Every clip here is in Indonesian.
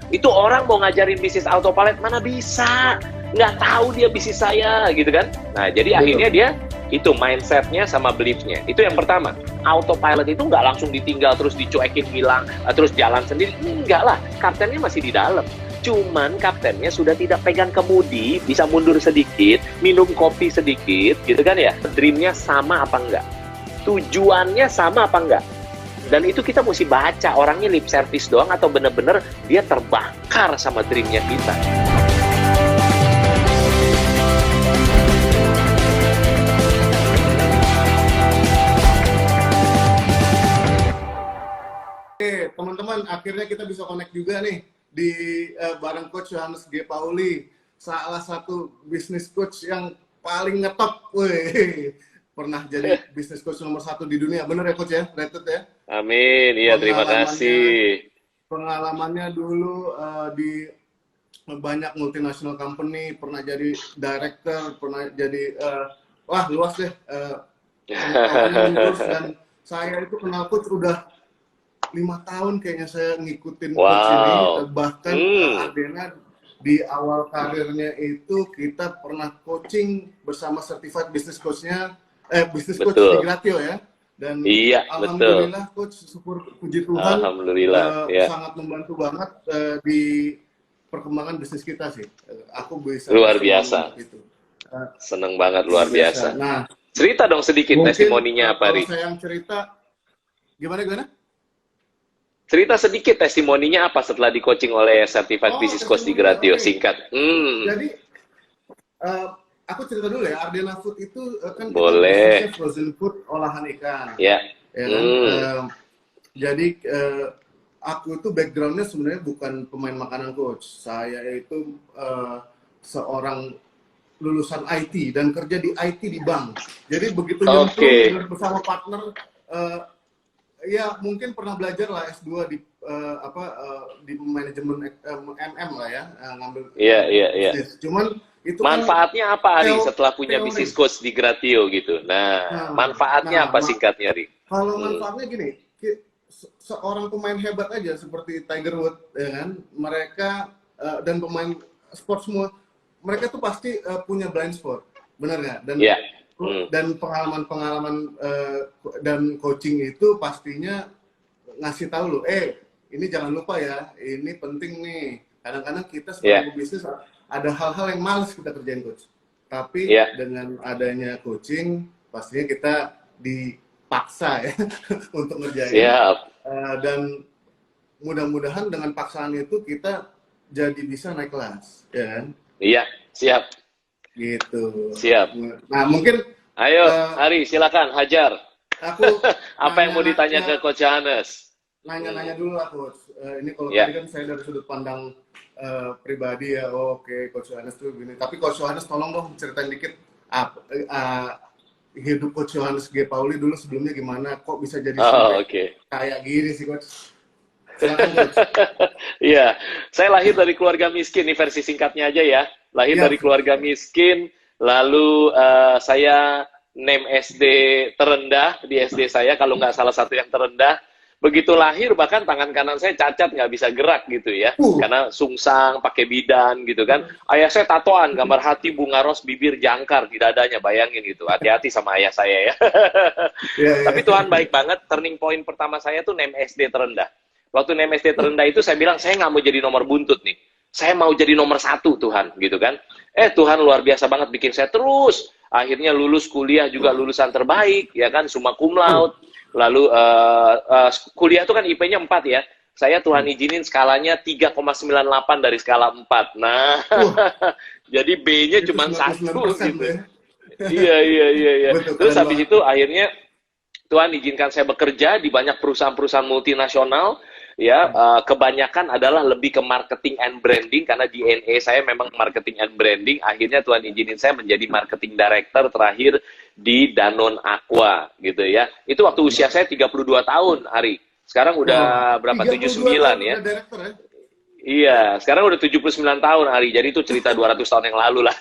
Itu orang mau ngajarin bisnis autopilot, mana bisa, nggak tahu dia bisnis saya gitu kan. Nah jadi akhirnya dia itu mindsetnya sama beliefnya itu yang pertama. Autopilot itu nggak langsung ditinggal terus dicuekin hilang terus jalan sendiri, enggak lah, kaptennya masih di dalam, cuman kaptennya sudah tidak pegang kemudi, bisa mundur sedikit, minum kopi sedikit gitu kan ya. Dreamnya sama apa enggak, tujuannya sama apa enggak, dan itu kita mesti baca orangnya lip service doang atau bener-bener dia terbakar sama dreamnya kita. Oke, teman-teman, akhirnya kita bisa connect juga nih di bareng Coach Johannes G. Pauli, salah satu bisnis coach yang paling ngetop, weh, pernah jadi bisnis coach nomor 1 di dunia, bener ya Coach ya, rated ya? Amin, iya terima kasih. Pengalamannya dulu di banyak multinational company, pernah jadi director, pernah jadi wah luas deh pengetahuannya. Dan saya itu kenal Coach udah 5 tahun kayaknya saya ngikutin Coach ini, bahkan Ardena di awal karirnya itu kita pernah coaching bersama certified business coach-nya, business coach di Gratio ya. Dan iya, alhamdulillah betul. Coach, syukur puji Tuhan, alhamdulillah, sangat membantu banget di perkembangan bisnis kita sih. Aku bisa luar biasa. Itu. Seneng banget, luar biasa. Nah, cerita dong sedikit testimoninya apa, Ri? Kalau saya yang cerita, gimana? Cerita sedikit testimoninya apa setelah di coaching oleh Certified Business Coach di Gratio, singkat. Jadi, aku cerita dulu ya, Ardena Food itu kan boleh. Frozen food olahan ikan. Ya. Ya kan? Jadi aku itu backgroundnya sebenarnya bukan pemain makanan coach. Saya itu seorang lulusan IT dan kerja di IT di bank. Jadi begitu nyemplung bersama partner, ya mungkin pernah belajar lah S2 di di manajemen MM lah ya, ngambil. Iya. Cuman itu manfaatnya kan, apa Ari setelah punya bisnis coach di Gratio gitu? Nah manfaatnya apa singkatnya, Ari? Kalau manfaatnya gini, seorang pemain hebat aja seperti Tiger Woods ya kan, mereka dan pemain sport semua, mereka tuh pasti punya blind spot, benar nggak? Dan dan pengalaman dan coaching itu pastinya ngasih tahu lo, ini jangan lupa ya, ini penting nih. Kadang-kadang kita sebagai bisnis ada hal-hal yang males kita kerjain coach, tapi dengan adanya coaching pastinya kita dipaksa ya untuk ngerjain. Dan mudah-mudahan dengan paksaan itu kita jadi bisa naik kelas, ya kan? Iya, siap. Gitu. Siap. Nah mungkin. Ayo, Ari, silakan hajar. Aku apa yang mau ditanya ke Coach Johannes? Nanya-nanya dulu lah Coach. Ini kalau tadi kan saya dari sudut pandang pribadi ya. Oke, Coach Johannes tuh gini. Tapi Coach Johannes tolong dong ceritain dikit hidup Coach Johannes G. Pauli dulu sebelumnya gimana? Kok bisa jadi kayak gini sih Coach? Silakan Coach. Iya, saya lahir dari keluarga miskin, ini versi singkatnya aja ya. Lahir dari keluarga miskin, lalu saya name SD terendah di SD saya, kalau nggak salah satu yang terendah. Begitu lahir bahkan tangan kanan saya cacat, nggak bisa gerak gitu ya, karena sungsang, pakai bidan gitu kan. Ayah saya tatoan, gambar hati, bunga ros, bibir jangkar di dadanya, bayangin gitu. Hati-hati sama ayah saya ya. Tapi Tuhan baik banget. Turning point pertama saya tuh name SD terendah. Waktu name SD terendah itu saya bilang, saya nggak mau jadi nomor buntut nih. Saya mau jadi nomor 1 Tuhan, gitu kan. Tuhan luar biasa banget bikin saya terus. Akhirnya lulus kuliah juga lulusan terbaik, ya kan, summa cum laude. Lalu kuliah itu kan IP-nya 4 ya. Saya Tuhan izinin skalanya 3,98 dari skala 4. Nah, jadi B-nya cuma 1 gitu. Iya. Terus habis itu akhirnya Tuhan izinkan saya bekerja di banyak perusahaan-perusahaan multinasional. Ya, kebanyakan adalah lebih ke marketing and branding, karena DNA saya memang marketing and branding. Akhirnya Tuhan izinin saya menjadi marketing director terakhir di Danone Aqua gitu ya. Itu waktu usia saya 32 tahun, Ari. Sekarang udah berapa? 79 ya. Iya, sekarang udah 79 tahun Ari. Jadi itu cerita 200 tahun yang lalu lah.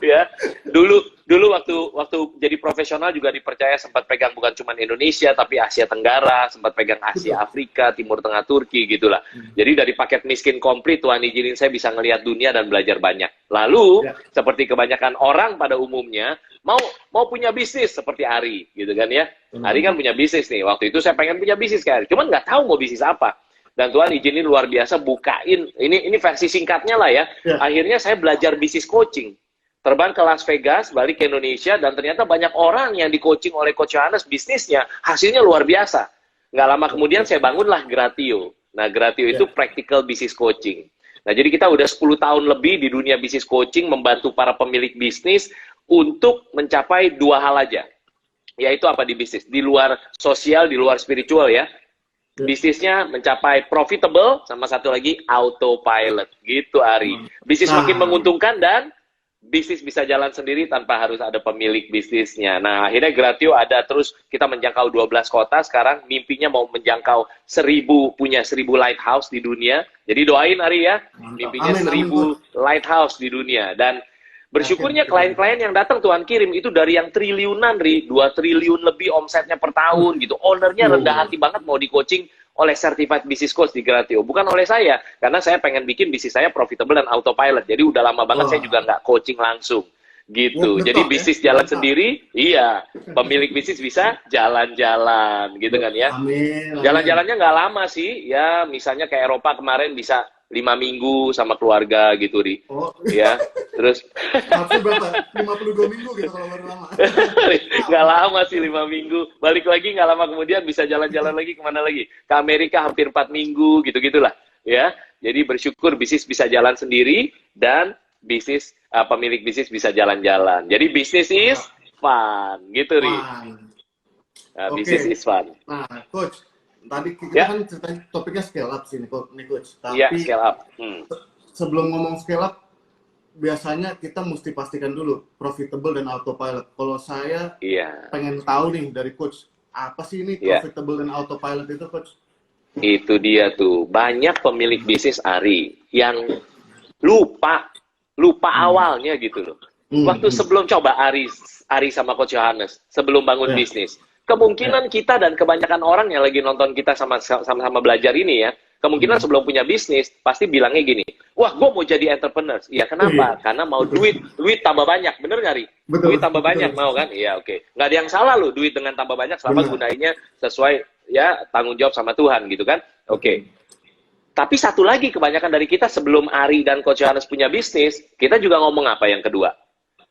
Ya. Dulu waktu jadi profesional juga dipercaya sempat pegang bukan cuma Indonesia tapi Asia Tenggara, sempat pegang Asia, Afrika, Timur Tengah, Turki gitulah. Jadi dari paket miskin komplit Tuhan izinin saya bisa ngelihat dunia dan belajar banyak. Lalu seperti kebanyakan orang pada umumnya mau punya bisnis seperti Ari gitu kan ya. Ari kan punya bisnis nih. Waktu itu saya pengen punya bisnis kayak Ari. Cuman nggak tahu mau bisnis apa. Dan Tuhan izinin luar biasa bukain, ini versi singkatnya lah ya. Akhirnya saya belajar bisnis coaching. Terbang ke Las Vegas, balik ke Indonesia, dan ternyata banyak orang yang di coaching oleh Coach Yohanes bisnisnya, hasilnya luar biasa. Nggak lama kemudian saya bangunlah Gratio. Nah, Gratio itu practical business coaching. Nah, jadi kita udah 10 tahun lebih di dunia bisnis coaching, membantu para pemilik bisnis untuk mencapai 2 hal aja. Yaitu apa di bisnis? Di luar sosial, di luar spiritual ya. Bisnisnya mencapai profitable, sama satu lagi autopilot, gitu Ari. Bisnis makin menguntungkan dan bisnis bisa jalan sendiri tanpa harus ada pemilik bisnisnya. Nah, akhirnya Gratio ada terus, kita menjangkau 12 kota, sekarang mimpinya mau menjangkau 1000 lighthouse di dunia. Jadi doain Ari ya, mimpinya 1000 lighthouse di dunia. Dan bersyukurnya klien-klien yang datang Tuhan kirim itu dari yang triliunan, 2 triliun lebih omsetnya per tahun gitu. Ownernya rendah hati banget mau di coaching oleh certified business coach di Gratio. Bukan oleh saya, karena saya pengen bikin bisnis saya profitable dan autopilot. Jadi udah lama banget saya juga nggak coaching langsung gitu. Jadi bisnis jalan sendiri, iya. Pemilik bisnis bisa jalan-jalan gitu kan ya. Jalan-jalannya nggak lama sih, ya misalnya ke Eropa kemarin bisa 5 minggu sama keluarga gitu, Ri. Ya, terus harusnya berapa? 52 minggu gitu kalau baru lama. Nggak lama sih 5 minggu. Balik lagi nggak lama kemudian bisa jalan-jalan lagi kemana lagi? Ke Amerika hampir 4 minggu gitu-gitulah. Ya, jadi bersyukur bisnis bisa jalan sendiri dan bisnis pemilik bisnis bisa jalan-jalan. Jadi bisnis is fun, gitu Ri. Nah, bisnis is fun. Nah, Coach, tadi kita kan ceritanya topiknya scale up sih nih Coach. Tapi scale up. Sebelum ngomong scale up, biasanya kita mesti pastikan dulu profitable dan autopilot. Kalau saya pengen tahu nih dari Coach, apa sih ini profitable dan autopilot itu, Coach? Itu dia tuh. Banyak pemilik bisnis Ari yang lupa awalnya gitu loh. Waktu sebelum coba Ari sama Coach Yohanes, sebelum bangun bisnis, kemungkinan kita dan kebanyakan orang yang lagi nonton kita sama-sama belajar ini ya, kemungkinan sebelum punya bisnis pasti bilangnya gini, wah gue mau jadi entrepreneur. Iya kenapa? Karena mau duit tambah banyak, bener nggak Ri? Duit tambah banyak mau kan? Iya oke. Nggak ada yang salah loh duit dengan tambah banyak selama gunainya sesuai ya tanggung jawab sama Tuhan gitu kan? Oke. Tapi satu lagi kebanyakan dari kita sebelum Ari dan Coach Yohanes punya bisnis, kita juga ngomong apa yang kedua?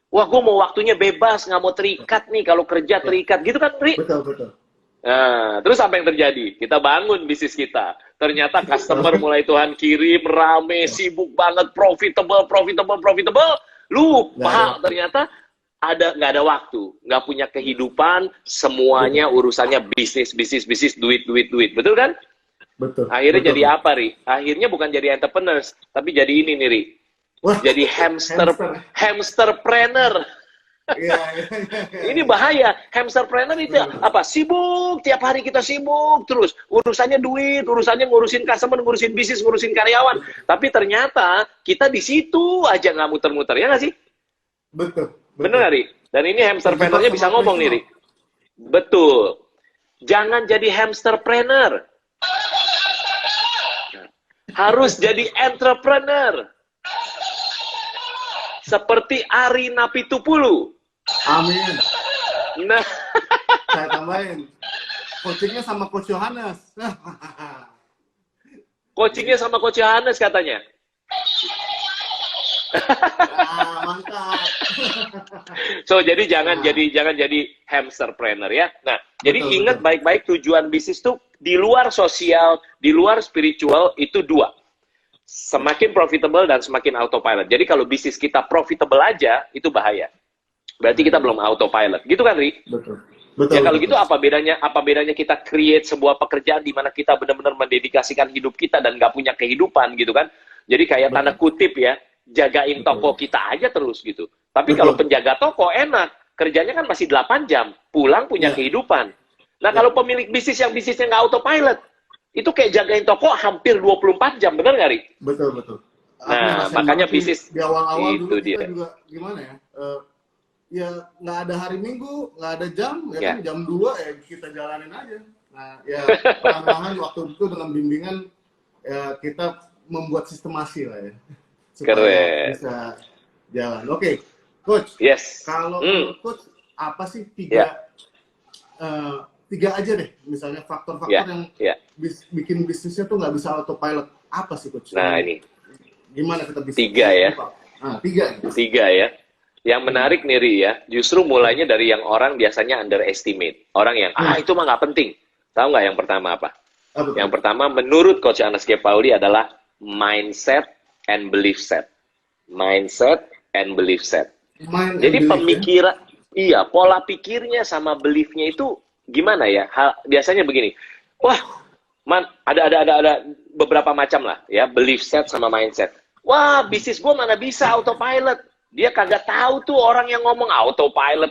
Wah, gue mau waktunya bebas, nggak mau terikat nih, kalau kerja terikat, gitu kan, Ri? Betul. Nah, terus apa yang terjadi? Kita bangun bisnis kita. Ternyata customer mulai Tuhan kirim, rame, sibuk banget, profitable. Lupa, ternyata nggak ada waktu, nggak punya kehidupan, semuanya urusannya bisnis, duit. Betul kan? Betul. Akhirnya jadi apa, Ri? Akhirnya bukan jadi entrepreneurs, tapi jadi ini nih, Ri. Jadi hamsterpreneur. Ini bahaya. Hamsterpreneur itu apa? Sibuk, tiap hari kita sibuk terus. Urusannya duit, urusannya ngurusin customer, ngurusin bisnis, ngurusin karyawan. Tapi ternyata kita di situ aja nggak muter-muter, ya nggak sih? Betul. Bener nggak, Ri? Dan ini hamsterpreneurnya bisa ngomong nih, Ri. Betul. Jangan jadi hamsterpreneur. Harus jadi entrepreneur. Seperti Ari Napitupulu. Amin. Nah, saya tambahin. Coachingnya sama Coach Yohanes. Coachingnya sama Coach Yohanes katanya. Mantap. So jadi jangan jadi hamsterpreneur ya. Nah, jadi ingat baik-baik tujuan bisnis tuh di luar sosial, di luar spiritual itu 2. Semakin profitable dan semakin autopilot. Jadi kalau bisnis kita profitable aja, itu bahaya. Berarti kita belum autopilot. Gitu kan, Ri? Betul. Ya kalau gitu apa bedanya kita create sebuah pekerjaan di mana kita benar-benar mendedikasikan hidup kita dan nggak punya kehidupan gitu kan? Jadi kayak tanda kutip ya, jagain toko kita aja terus gitu. Tapi kalau penjaga toko enak, kerjanya kan masih 8 jam, pulang punya kehidupan. Nah kalau pemilik bisnis yang bisnisnya nggak autopilot, itu kayak jagain toko hampir 24 jam, bener nggak, Ri? Betul, betul. Aku Nah, ngerasain makanya banget bisnis di awal-awal itu dulu kita dia. juga gimana ya? Ya nggak ada hari Minggu, nggak ada jam, ya Ya. kan jam 2 ya kita jalanin aja. Nah, ya perlahan-lahan waktu itu dengan bimbingan ya kita membuat sistemasi lah ya supaya Keren. bisa jalan. Oke, Coach. Yes. Kalau menurut Coach apa sih Ya. tiga aja deh, misalnya faktor-faktor Ya. yang Ya. bikin bisnisnya tuh nggak bisa autopilot. Apa sih, Coach? Nah, ini Gimana kita bisa? 3 ya. Nah, 3. 3 ya. Yang menarik nih, Ri, ya, justru mulainya dari yang orang biasanya underestimate. Orang yang, itu mah nggak penting. Tahu nggak yang pertama apa? Apa Yang pertama, menurut Coach Anas G. Pauli adalah mindset and belief set. Mindset and belief set. Jadi pemikiran, iya, pola pikirnya sama beliefnya itu gimana ya? Biasanya begini, wah, ada beberapa macam lah, ya, belief set sama mindset. Wah, bisnis gue mana bisa autopilot. Dia kagak tahu tuh orang yang ngomong autopilot,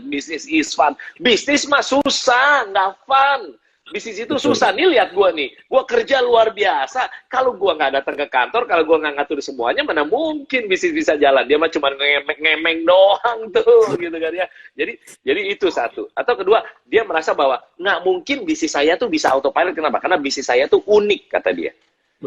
bisnis is fun. Bisnis mah susah, nggak fun. Bisnis itu susah. Nih lihat gue nih, gue kerja luar biasa. Kalau gue nggak datang ke kantor, kalau gue nggak ngatur semuanya, mana mungkin bisnis bisa jalan. Dia mah cuma ngemeng doang tuh, gitu kan ya. Jadi itu satu. Atau kedua, dia merasa bahwa nggak mungkin bisnis saya tuh bisa autopilot. Kenapa? Karena bisnis saya tuh unik, kata dia.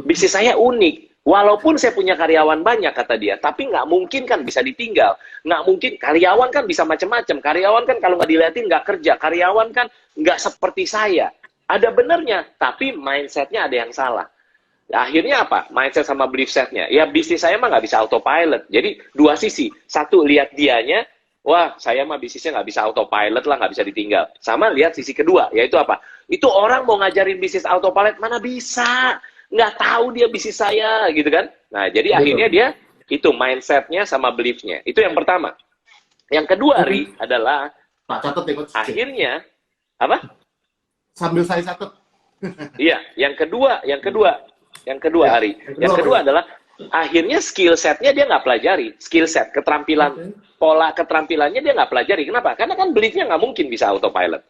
Bisnis saya unik. Walaupun saya punya karyawan banyak, kata dia, tapi nggak mungkin kan bisa ditinggal. Nggak mungkin, karyawan kan bisa macam-macam. Karyawan kan kalau nggak dilihatin nggak kerja. Karyawan kan nggak seperti saya. Ada benernya, tapi mindsetnya ada yang salah. Akhirnya apa? Mindset sama belief setnya. Ya bisnis saya mah nggak bisa autopilot. Jadi dua sisi. Satu, lihat dianya, wah saya mah bisnisnya nggak bisa autopilot lah, nggak bisa ditinggal. Sama lihat sisi kedua, yaitu apa? Itu orang mau ngajarin bisnis autopilot, mana bisa? Nggak tahu dia bisnis saya, gitu kan? Nah, jadi akhirnya dia, itu mindsetnya sama beliefnya. Itu yang pertama. Yang kedua, Ri, adalah Pak, catat ya, Coach. akhirnya, apa? Sambil saya catat. Iya, yang kedua, Ari. Yang kedua adalah akhirnya skill setnya dia nggak pelajari. Skill set, keterampilan, pola keterampilannya dia nggak pelajari. Kenapa? Karena kan beliefnya nggak mungkin bisa autopilot.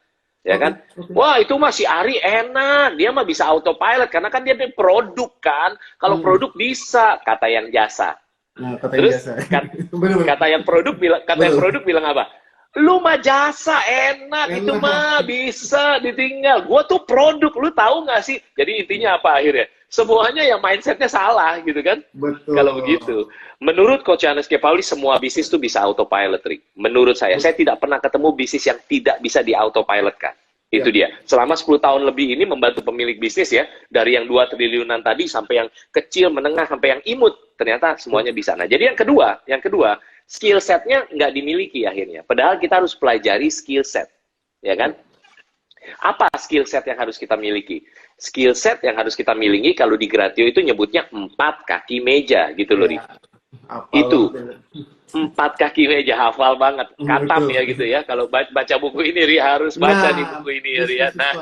Ya kan? Wah, itu mah si Ari enak. Dia mah bisa autopilot. Karena kan dia produk kan. Kalau produk bisa, kata yang jasa. Nah, kata Terus, yang jasa. kata yang produk bilang apa? Lu mah jasa, enak, itu mah bisa ditinggal. Gua tuh produk, lu tahu nggak sih? Jadi intinya apa akhirnya? Semuanya yang mindsetnya salah gitu kan? Betul. Kalau begitu. Menurut Coach Anas G. Pauli, semua bisnis tuh bisa autopilot, Rick. Menurut saya tidak pernah ketemu bisnis yang tidak bisa di-autopilotkan. Itu dia. Selama 10 tahun lebih ini membantu pemilik bisnis ya, dari yang 2 triliunan tadi sampai yang kecil, menengah, sampai yang imut, ternyata semuanya bisa. Nah, jadi yang kedua, skill setnya nggak dimiliki akhirnya. Padahal kita harus pelajari skill set, ya kan? Apa skill set yang harus kita miliki? Skill set yang harus kita miliki kalau di Gratio itu nyebutnya 4 kaki meja, gitu loh, Ri. Itu 4 kaki meja, hafal banget, katam ya gitu ya. Kalau baca buku ini, Ri, harus baca nih buku ini, Ri. Nah,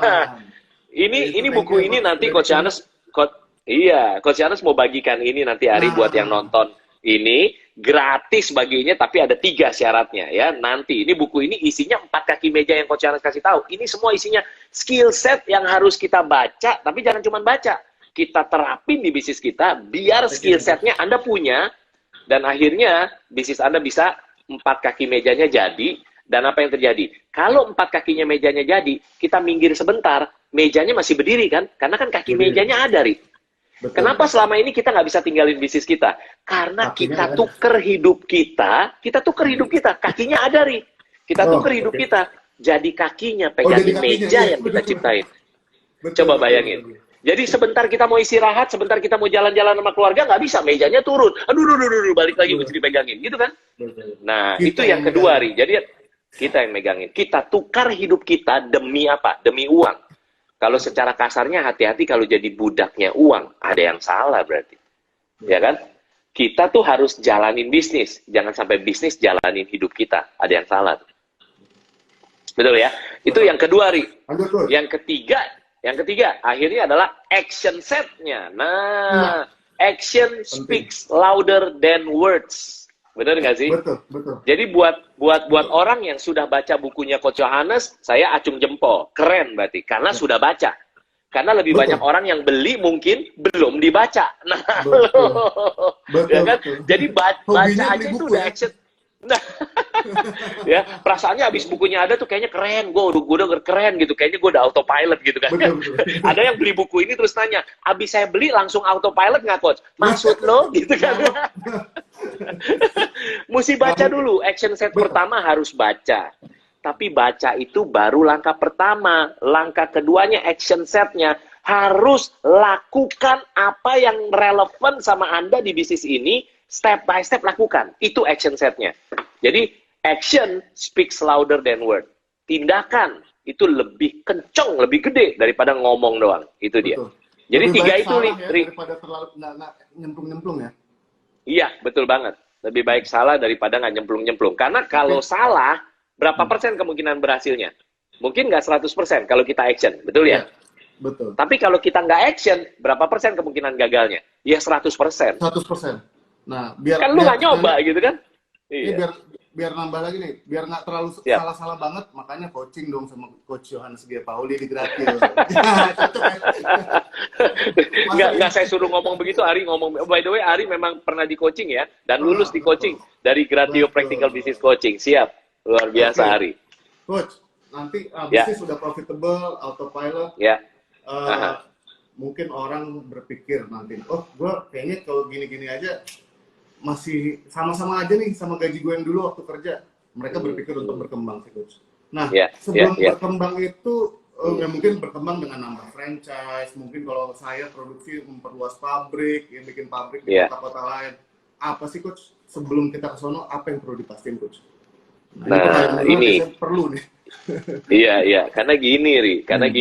ini buku ini nanti Coach Anas, Coach Anas mau bagikan ini nanti Ari buat yang nonton ini gratis baginya, tapi ada 3 syaratnya ya. Nanti ini buku ini isinya 4 kaki meja yang Coach Anas kasih tahu. Ini semua isinya skill set yang harus kita baca, tapi jangan cuma baca. Kita terapin di bisnis kita biar skill setnya Anda punya. Dan akhirnya bisnis Anda bisa 4 kaki mejanya jadi. Dan apa yang terjadi? Kalau 4 kakinya mejanya jadi, kita minggir sebentar, mejanya masih berdiri kan? Karena kan kaki mejanya ada, Ri. Betul. Kenapa selama ini kita nggak bisa tinggalin bisnis kita? Karena kakinya kita tuker hidup kita tuker hidup kita. Kakinya ada, Ri. Kita tuker hidup kita. Jadi kakinya pegangin meja yang kita ciptain. Betul, coba bayangin. Betul. Jadi sebentar kita mau istirahat, sebentar kita mau jalan-jalan sama keluarga, nggak bisa, mejanya turun. Aduh, balik lagi mesti dipegangin, gitu kan? Nah, kita itu yang kedua, Ri. Jadi kita yang megangin. Kita tukar hidup kita demi apa? Demi uang. Kalau secara kasarnya, hati-hati kalau jadi budaknya uang. Ada yang salah berarti. Ya kan? Kita tuh harus jalanin bisnis. Jangan sampai bisnis jalanin hidup kita. Ada yang salah. Betul ya? Itu yang kedua, Ri. Yang ketiga, akhirnya adalah action set-nya. Nah, action speaks louder than words. Benar nggak sih? Betul. Jadi buat orang yang sudah baca bukunya Coach Johannes, saya acung jempol. Keren berarti, karena sudah baca. Karena lebih Betul. banyak orang yang beli mungkin belum dibaca. Nah, Betul. Betul, ya kan? betul. Jadi baca Hobinya aja beli itu buku udah ya. action. Nah, ya perasaannya habis bukunya ada tuh kayaknya keren, gue udah keren gitu, kayaknya gue udah autopilot gitu kan. Betul, betul. Ada yang beli buku ini terus nanya, habis saya beli langsung autopilot nggak coach? Maksud lo gitu kan? Mesti baca dulu, action set Betul. pertama harus baca. Tapi baca itu baru langkah pertama. Langkah keduanya action setnya harus lakukan apa yang relevan sama Anda di bisnis ini, step by step lakukan. Itu action setnya. Jadi action speaks louder than word. Tindakan itu lebih kenceng, lebih gede daripada ngomong doang. Itu dia. Betul. Jadi Lebih tiga baik itu, salah Rik. ya, daripada terlalu nggak nyemplung-nyemplung ya. Iya, betul banget. Lebih baik salah daripada nggak nyemplung-nyemplung. Karena kalau salah, berapa persen kemungkinan berhasilnya? Mungkin nggak 100% kalau kita action, betul ya? Betul. Tapi kalau kita nggak action, berapa persen kemungkinan gagalnya? Ya 100%. 100%. Nah, biar Kan lu nggak nyoba gitu kan? Ini Iya. biar nambah lagi nih, biar nggak terlalu Siap. salah-salah banget, makanya coaching dong sama Coach Yohanes G. Pauli di Gratil. Cocok ya? Nggak saya suruh ngomong begitu, Ari ngomong. By the way, Ari memang pernah di coaching ya, dan lulus di coaching dari Gratio Betul. Practical Business Coaching. Siap, luar biasa Oke. Ari. Coach, nanti Ya. bisnis sudah profitable, autopilot, Ya, mungkin orang berpikir nanti, oh gue kayaknya kalau gini-gini aja masih sama-sama aja nih sama gaji gue yang dulu waktu kerja. Mereka berpikir untuk berkembang sih Coach. Nah, sebelum berkembang itu ya mungkin berkembang dengan nambah franchise, mungkin kalau saya produksi memperluas pabrik, ya bikin pabrik di kota-kota lain. Apa sih Coach sebelum kita ke sono, apa yang perlu dipastiin Coach? Nah, ini perlu nih. Iya, karena gini, Ri, karena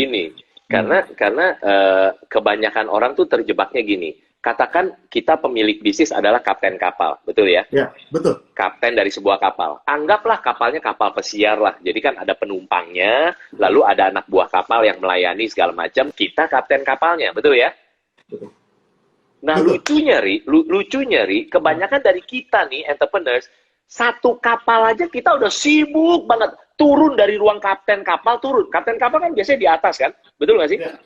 kebanyakan orang tuh terjebaknya gini. Katakan kita pemilik bisnis adalah kapten kapal, betul ya? Ya, betul. Kapten dari sebuah kapal. Anggaplah kapalnya kapal pesiar lah. Jadi kan ada penumpangnya, lalu ada anak buah kapal yang melayani segala macam. Kita kapten kapalnya, betul ya? Betul. Nah, lucunya, Ri, kebanyakan dari kita nih, entrepreneurs, satu kapal aja kita udah sibuk banget. Turun dari ruang kapten kapal, turun. Kapten kapal kan biasanya di atas kan? Betul nggak sih? Ya,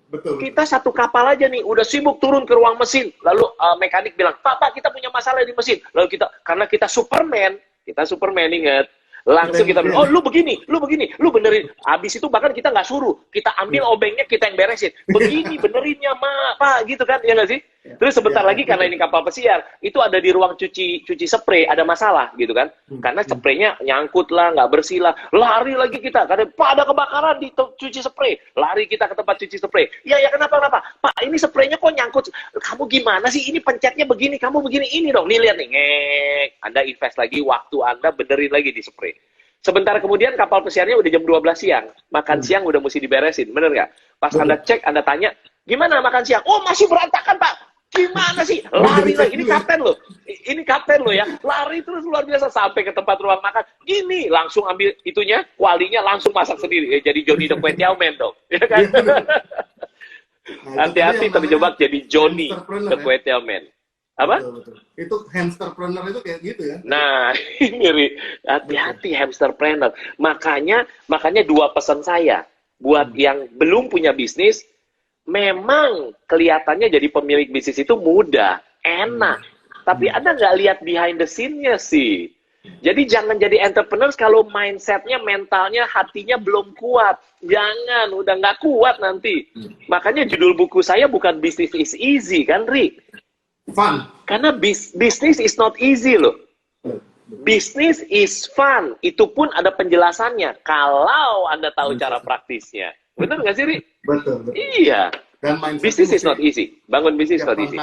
betul. Kita satu kapal aja nih, udah sibuk turun ke ruang mesin. Lalu mekanik bilang, Pak, kita punya masalah di mesin. Lalu karena kita Superman ingat. Langsung kita bilang, oh lu begini, lu benerin. Habis itu bahkan kita nggak suruh, kita ambil obengnya, kita yang beresin. Begini, benerinnya, Pak, gitu kan, ya nggak sih? Terus sebentar lagi karena ini kapal pesiar, itu ada di ruang cuci spray, ada masalah gitu kan. Karena spraynya nyangkut lah, nggak bersih lah. Lari lagi kita, karena Pak ada kebakaran di cuci spray. Lari kita ke tempat cuci spray. Ya kenapa? Pak, ini spraynya kok nyangkut. Kamu gimana sih? Ini pencetnya begini, kamu begini, ini dong. Nih lihat nih, ngek. Anda invest lagi waktu Anda benerin lagi di spray. Sebentar kemudian kapal pesiarnya udah jam 12 siang. Makan siang udah mesti diberesin, bener nggak? Pas Anda cek, Anda tanya, gimana makan siang? Oh, masih berantakan, Pak. Gimana sih? Lari lagi. Ini kapten loh ya. Lari terus luar biasa sampai ke tempat ruang makan. Gini, langsung ambil itunya, kualinya langsung masak sendiri. Jadi Johnny the Kway Teow Man dong. Ya kan? Hati-hati terjebak jadi Johnny the Kway Teow Man. Apa? Betul. Itu hamsterpreneur itu kayak gitu ya. Nah, ini hati-hati hamsterpreneur. Makanya dua pesan saya buat yang belum punya bisnis, memang kelihatannya jadi pemilik bisnis itu mudah, enak. Tapi Anda nggak lihat behind the scene-nya sih. Jadi jangan jadi entrepreneur kalau mindset-nya, mentalnya, hatinya belum kuat. Jangan, udah nggak kuat nanti. Makanya judul buku saya bukan Business is Easy, kan, Ri? Fun. Karena business is not easy loh. Business is fun. Itu pun ada penjelasannya. Kalau Anda tahu cara praktisnya. Betul nggak sih, Ri? Betul. Iya. Dan business is not easy. Bangun bisnis not easy.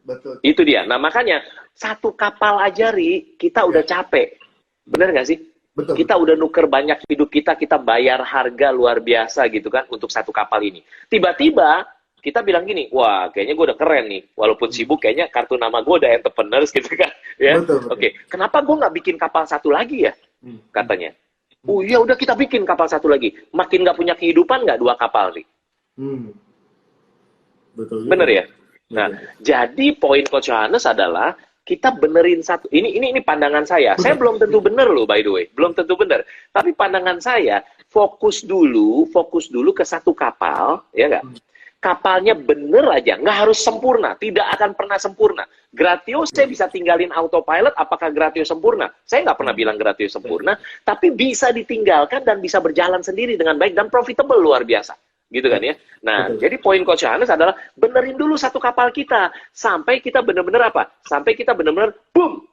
Betul. Itu dia. Nah, makanya satu kapal aja, Ri, kita udah capek. Bener nggak sih? Betul. Kita udah nuker banyak hidup kita bayar harga luar biasa gitu kan untuk satu kapal ini. Tiba-tiba kita bilang gini, wah kayaknya gue udah keren nih. Walaupun sibuk, kayaknya kartu nama gue udah entrepreneurs gitu kan. Ya? Betul. Oke. Kenapa gue nggak bikin kapal satu lagi ya? Katanya. Oh iya udah kita bikin kapal satu lagi. Makin nggak punya kehidupan nggak dua kapal nih? Betul. Bener ya? Nah, jadi poin Coach Yohanes adalah kita benerin satu. Ini pandangan saya. Saya belum tentu bener loh, by the way. Belum tentu bener. Tapi pandangan saya, fokus dulu ke satu kapal, ya nggak? Kapalnya bener aja, nggak harus sempurna, tidak akan pernah sempurna. Gratio saya bisa tinggalin autopilot, apakah Gratio sempurna? Saya nggak pernah bilang Gratio sempurna, tapi bisa ditinggalkan dan bisa berjalan sendiri dengan baik dan profitable luar biasa. Gitu kan ya. Nah, jadi poin Coach Johannes adalah benerin dulu satu kapal kita, sampai kita bener-bener apa? Sampai kita bener-bener, boom!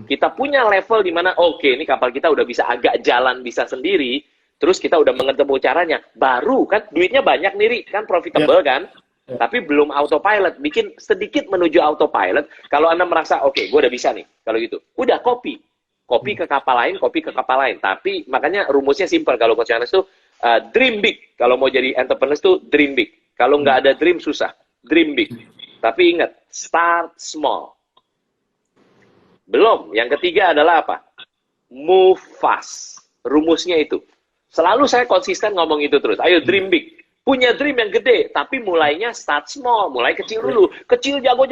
Kita punya level di mana, oke, ini kapal kita udah bisa agak jalan, bisa sendiri, terus kita udah mengetemu caranya, baru kan duitnya banyak nih, kan profitable kan, tapi belum autopilot, bikin sedikit menuju autopilot. Kalau Anda merasa, oke, gue udah bisa nih, kalau gitu, udah copy ke kapal lain, tapi makanya rumusnya simple. Kalau Coach Johannes tuh dream big, kalau mau jadi entrepreneur tuh dream big, kalau nggak ada dream susah, dream big, tapi ingat, start small. Belum, yang ketiga adalah apa? Move fast, rumusnya itu. Selalu saya konsisten ngomong itu terus. Ayo dream big. Punya dream yang gede, tapi mulainya start small. Mulai kecil dulu. Kecil, jago.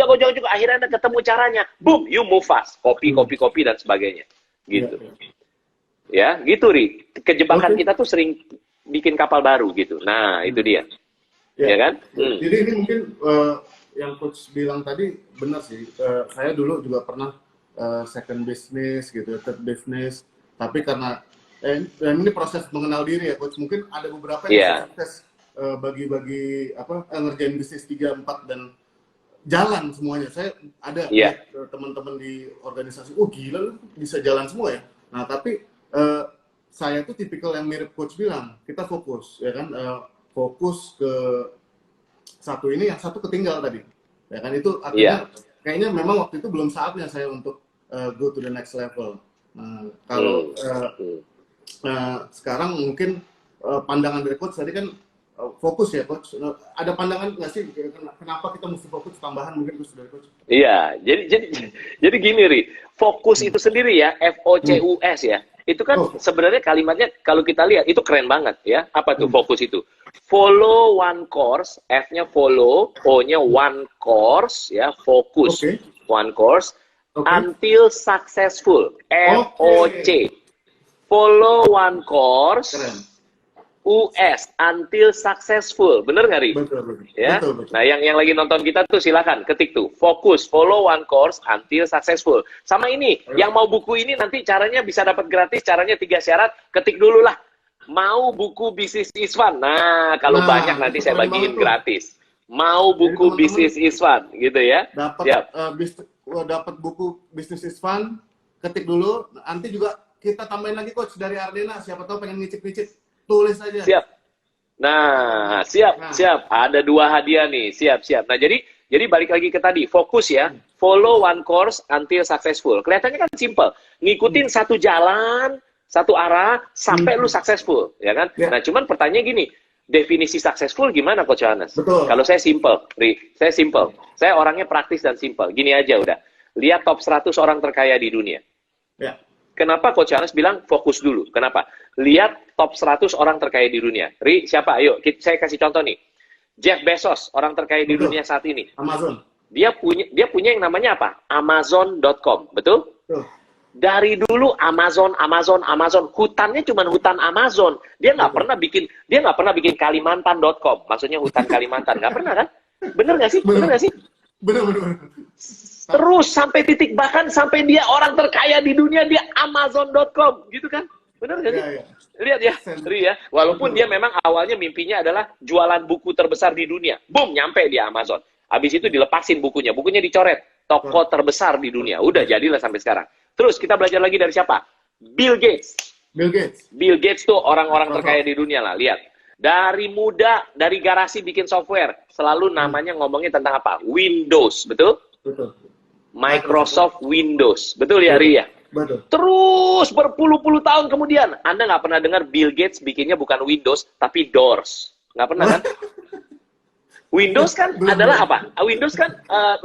Akhirnya Anda ketemu caranya. Boom, you move fast. Copy, dan sebagainya. Gitu. Ya, gitu, Ri. Kejebakan kita tuh sering bikin kapal baru, gitu. Nah, itu dia. Ya kan? Jadi ini mungkin yang Coach bilang tadi benar sih. Saya dulu juga pernah second business, gitu, third business. Tapi karena dan ini proses mengenal diri ya, Coach. Mungkin ada beberapa yang sukses bagi-bagi ngerjain bisnis 3, 4 dan jalan semuanya. Saya ada teman-teman di organisasi, gila lu bisa jalan semua ya. Nah, tapi saya tuh tipikal yang mirip Coach bilang, kita fokus ya kan, fokus ke satu ini, yang satu ketinggal tadi. Ya kan, itu artinya kayaknya memang waktu itu belum saatnya saya untuk go to the next level. Nah, kalau sekarang mungkin pandangan dari Coach tadi kan fokus ya, Coach. Ada pandangan nggak sih kenapa kita mesti fokus, tambahan mungkin Coach dari Coach? Iya, jadi gini, Ri. Fokus itu sendiri ya, FOCUS ya. Itu kan sebenarnya kalimatnya kalau kita lihat itu keren banget ya. Apa tuh fokus itu? Follow one course, F-nya follow, O-nya one course ya, fokus. One course until successful. FOC. Follow one course, US, until successful. Bener nggak, Ri? Betul. Ya? Nah, yang lagi nonton kita tuh silakan ketik tuh. Fokus, follow one course, until successful. Sama ini, yang mau buku ini nanti caranya bisa dapat gratis, caranya 3 syarat, ketik dulu lah. Mau buku Business is Fun. Nah, kalau banyak nanti saya bagiin gratis. Mau buku Business is Fun, gitu ya. Dapat buku Business is Fun, ketik dulu, nanti juga kita tambahin lagi Coach dari Ardena, siapa tahu pengen ngicip-ngicip, tulis aja. Siap. Nah, siap. Ada 2 hadiah nih, siap. Nah, jadi balik lagi ke tadi, fokus ya. Follow one course until successful. Kelihatannya kan simple. Ngikutin satu jalan, satu arah, sampai lu successful, ya kan? Nah, cuman pertanyaannya gini, definisi successful gimana, Coach Johannes? Kalau saya simple, Ri. Saya orangnya praktis dan simple. Gini aja udah. Lihat top 100 orang terkaya di dunia. Kenapa Coach Johannes bilang fokus dulu? Kenapa? Lihat top 100 orang terkaya di dunia. Ri, siapa? Ayo, saya kasih contoh nih. Jeff Bezos, orang terkaya di dunia saat ini. Amazon. Dia punya yang namanya apa? Amazon.com, betul? Dari dulu Amazon. Hutannya cuma hutan Amazon. Dia nggak pernah bikin Kalimantan.com. Maksudnya hutan Kalimantan. Nggak pernah kan? Bener nggak sih? Bener. Terus sampai titik, bahkan sampai dia orang terkaya di dunia, dia Amazon.com, gitu kan? Bener nggak sih? Lihat ya, Ri ya. Walaupun dia memang awalnya mimpinya adalah jualan buku terbesar di dunia. Boom, nyampe di Amazon. Habis itu dilepasin bukunya dicoret. Toko terbesar di dunia. Udah jadilah sampai sekarang. Terus kita belajar lagi dari siapa? Bill Gates. Bill Gates tuh orang-orang terkaya di dunia lah. Lihat. Dari muda, dari garasi bikin software. Selalu namanya ngomongnya tentang apa? Windows, betul? Microsoft Windows. Betul ya, Ri ya? Betul. Terus berpuluh-puluh tahun kemudian, Anda nggak pernah dengar Bill Gates bikinnya bukan Windows, tapi Doors. Nggak pernah kan? Windows kan adalah apa? Windows kan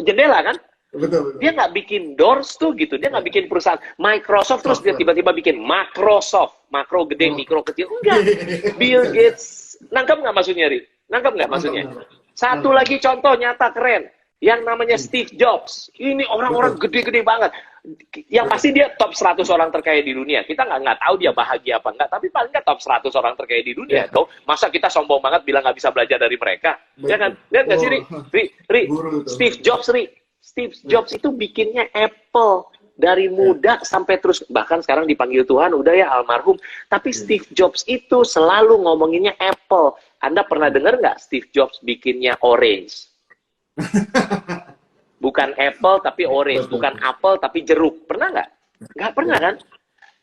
jendela kan? Betul. Dia nggak bikin Doors tuh gitu. Dia nggak bikin perusahaan Microsoft terus dia tiba-tiba bikin Microsoft. Makro gede, mikro kecil. Enggak. Bill Gates. Nangkep nggak maksudnya, Ri? Nangkep nggak maksudnya? Satu lagi contoh nyata keren. Yang namanya Steve Jobs, ini orang-orang gede-gede banget. Yang pasti dia top 100 orang terkaya di dunia. Kita nggak tahu dia bahagia apa enggak, tapi paling nggak top 100 orang terkaya di dunia. Tuh, masa kita sombong banget bilang nggak bisa belajar dari mereka? Ya kan? Lihat nggak sih, Ri? Steve Jobs, Steve Jobs itu bikinnya Apple. Dari muda sampai terus, bahkan sekarang dipanggil Tuhan, udah ya almarhum. Tapi Steve Jobs itu selalu ngomonginnya Apple. Anda pernah dengar nggak Steve Jobs bikinnya Orange? Bukan apple tapi orange, bukan apel tapi jeruk. Pernah nggak? Nggak pernah kan?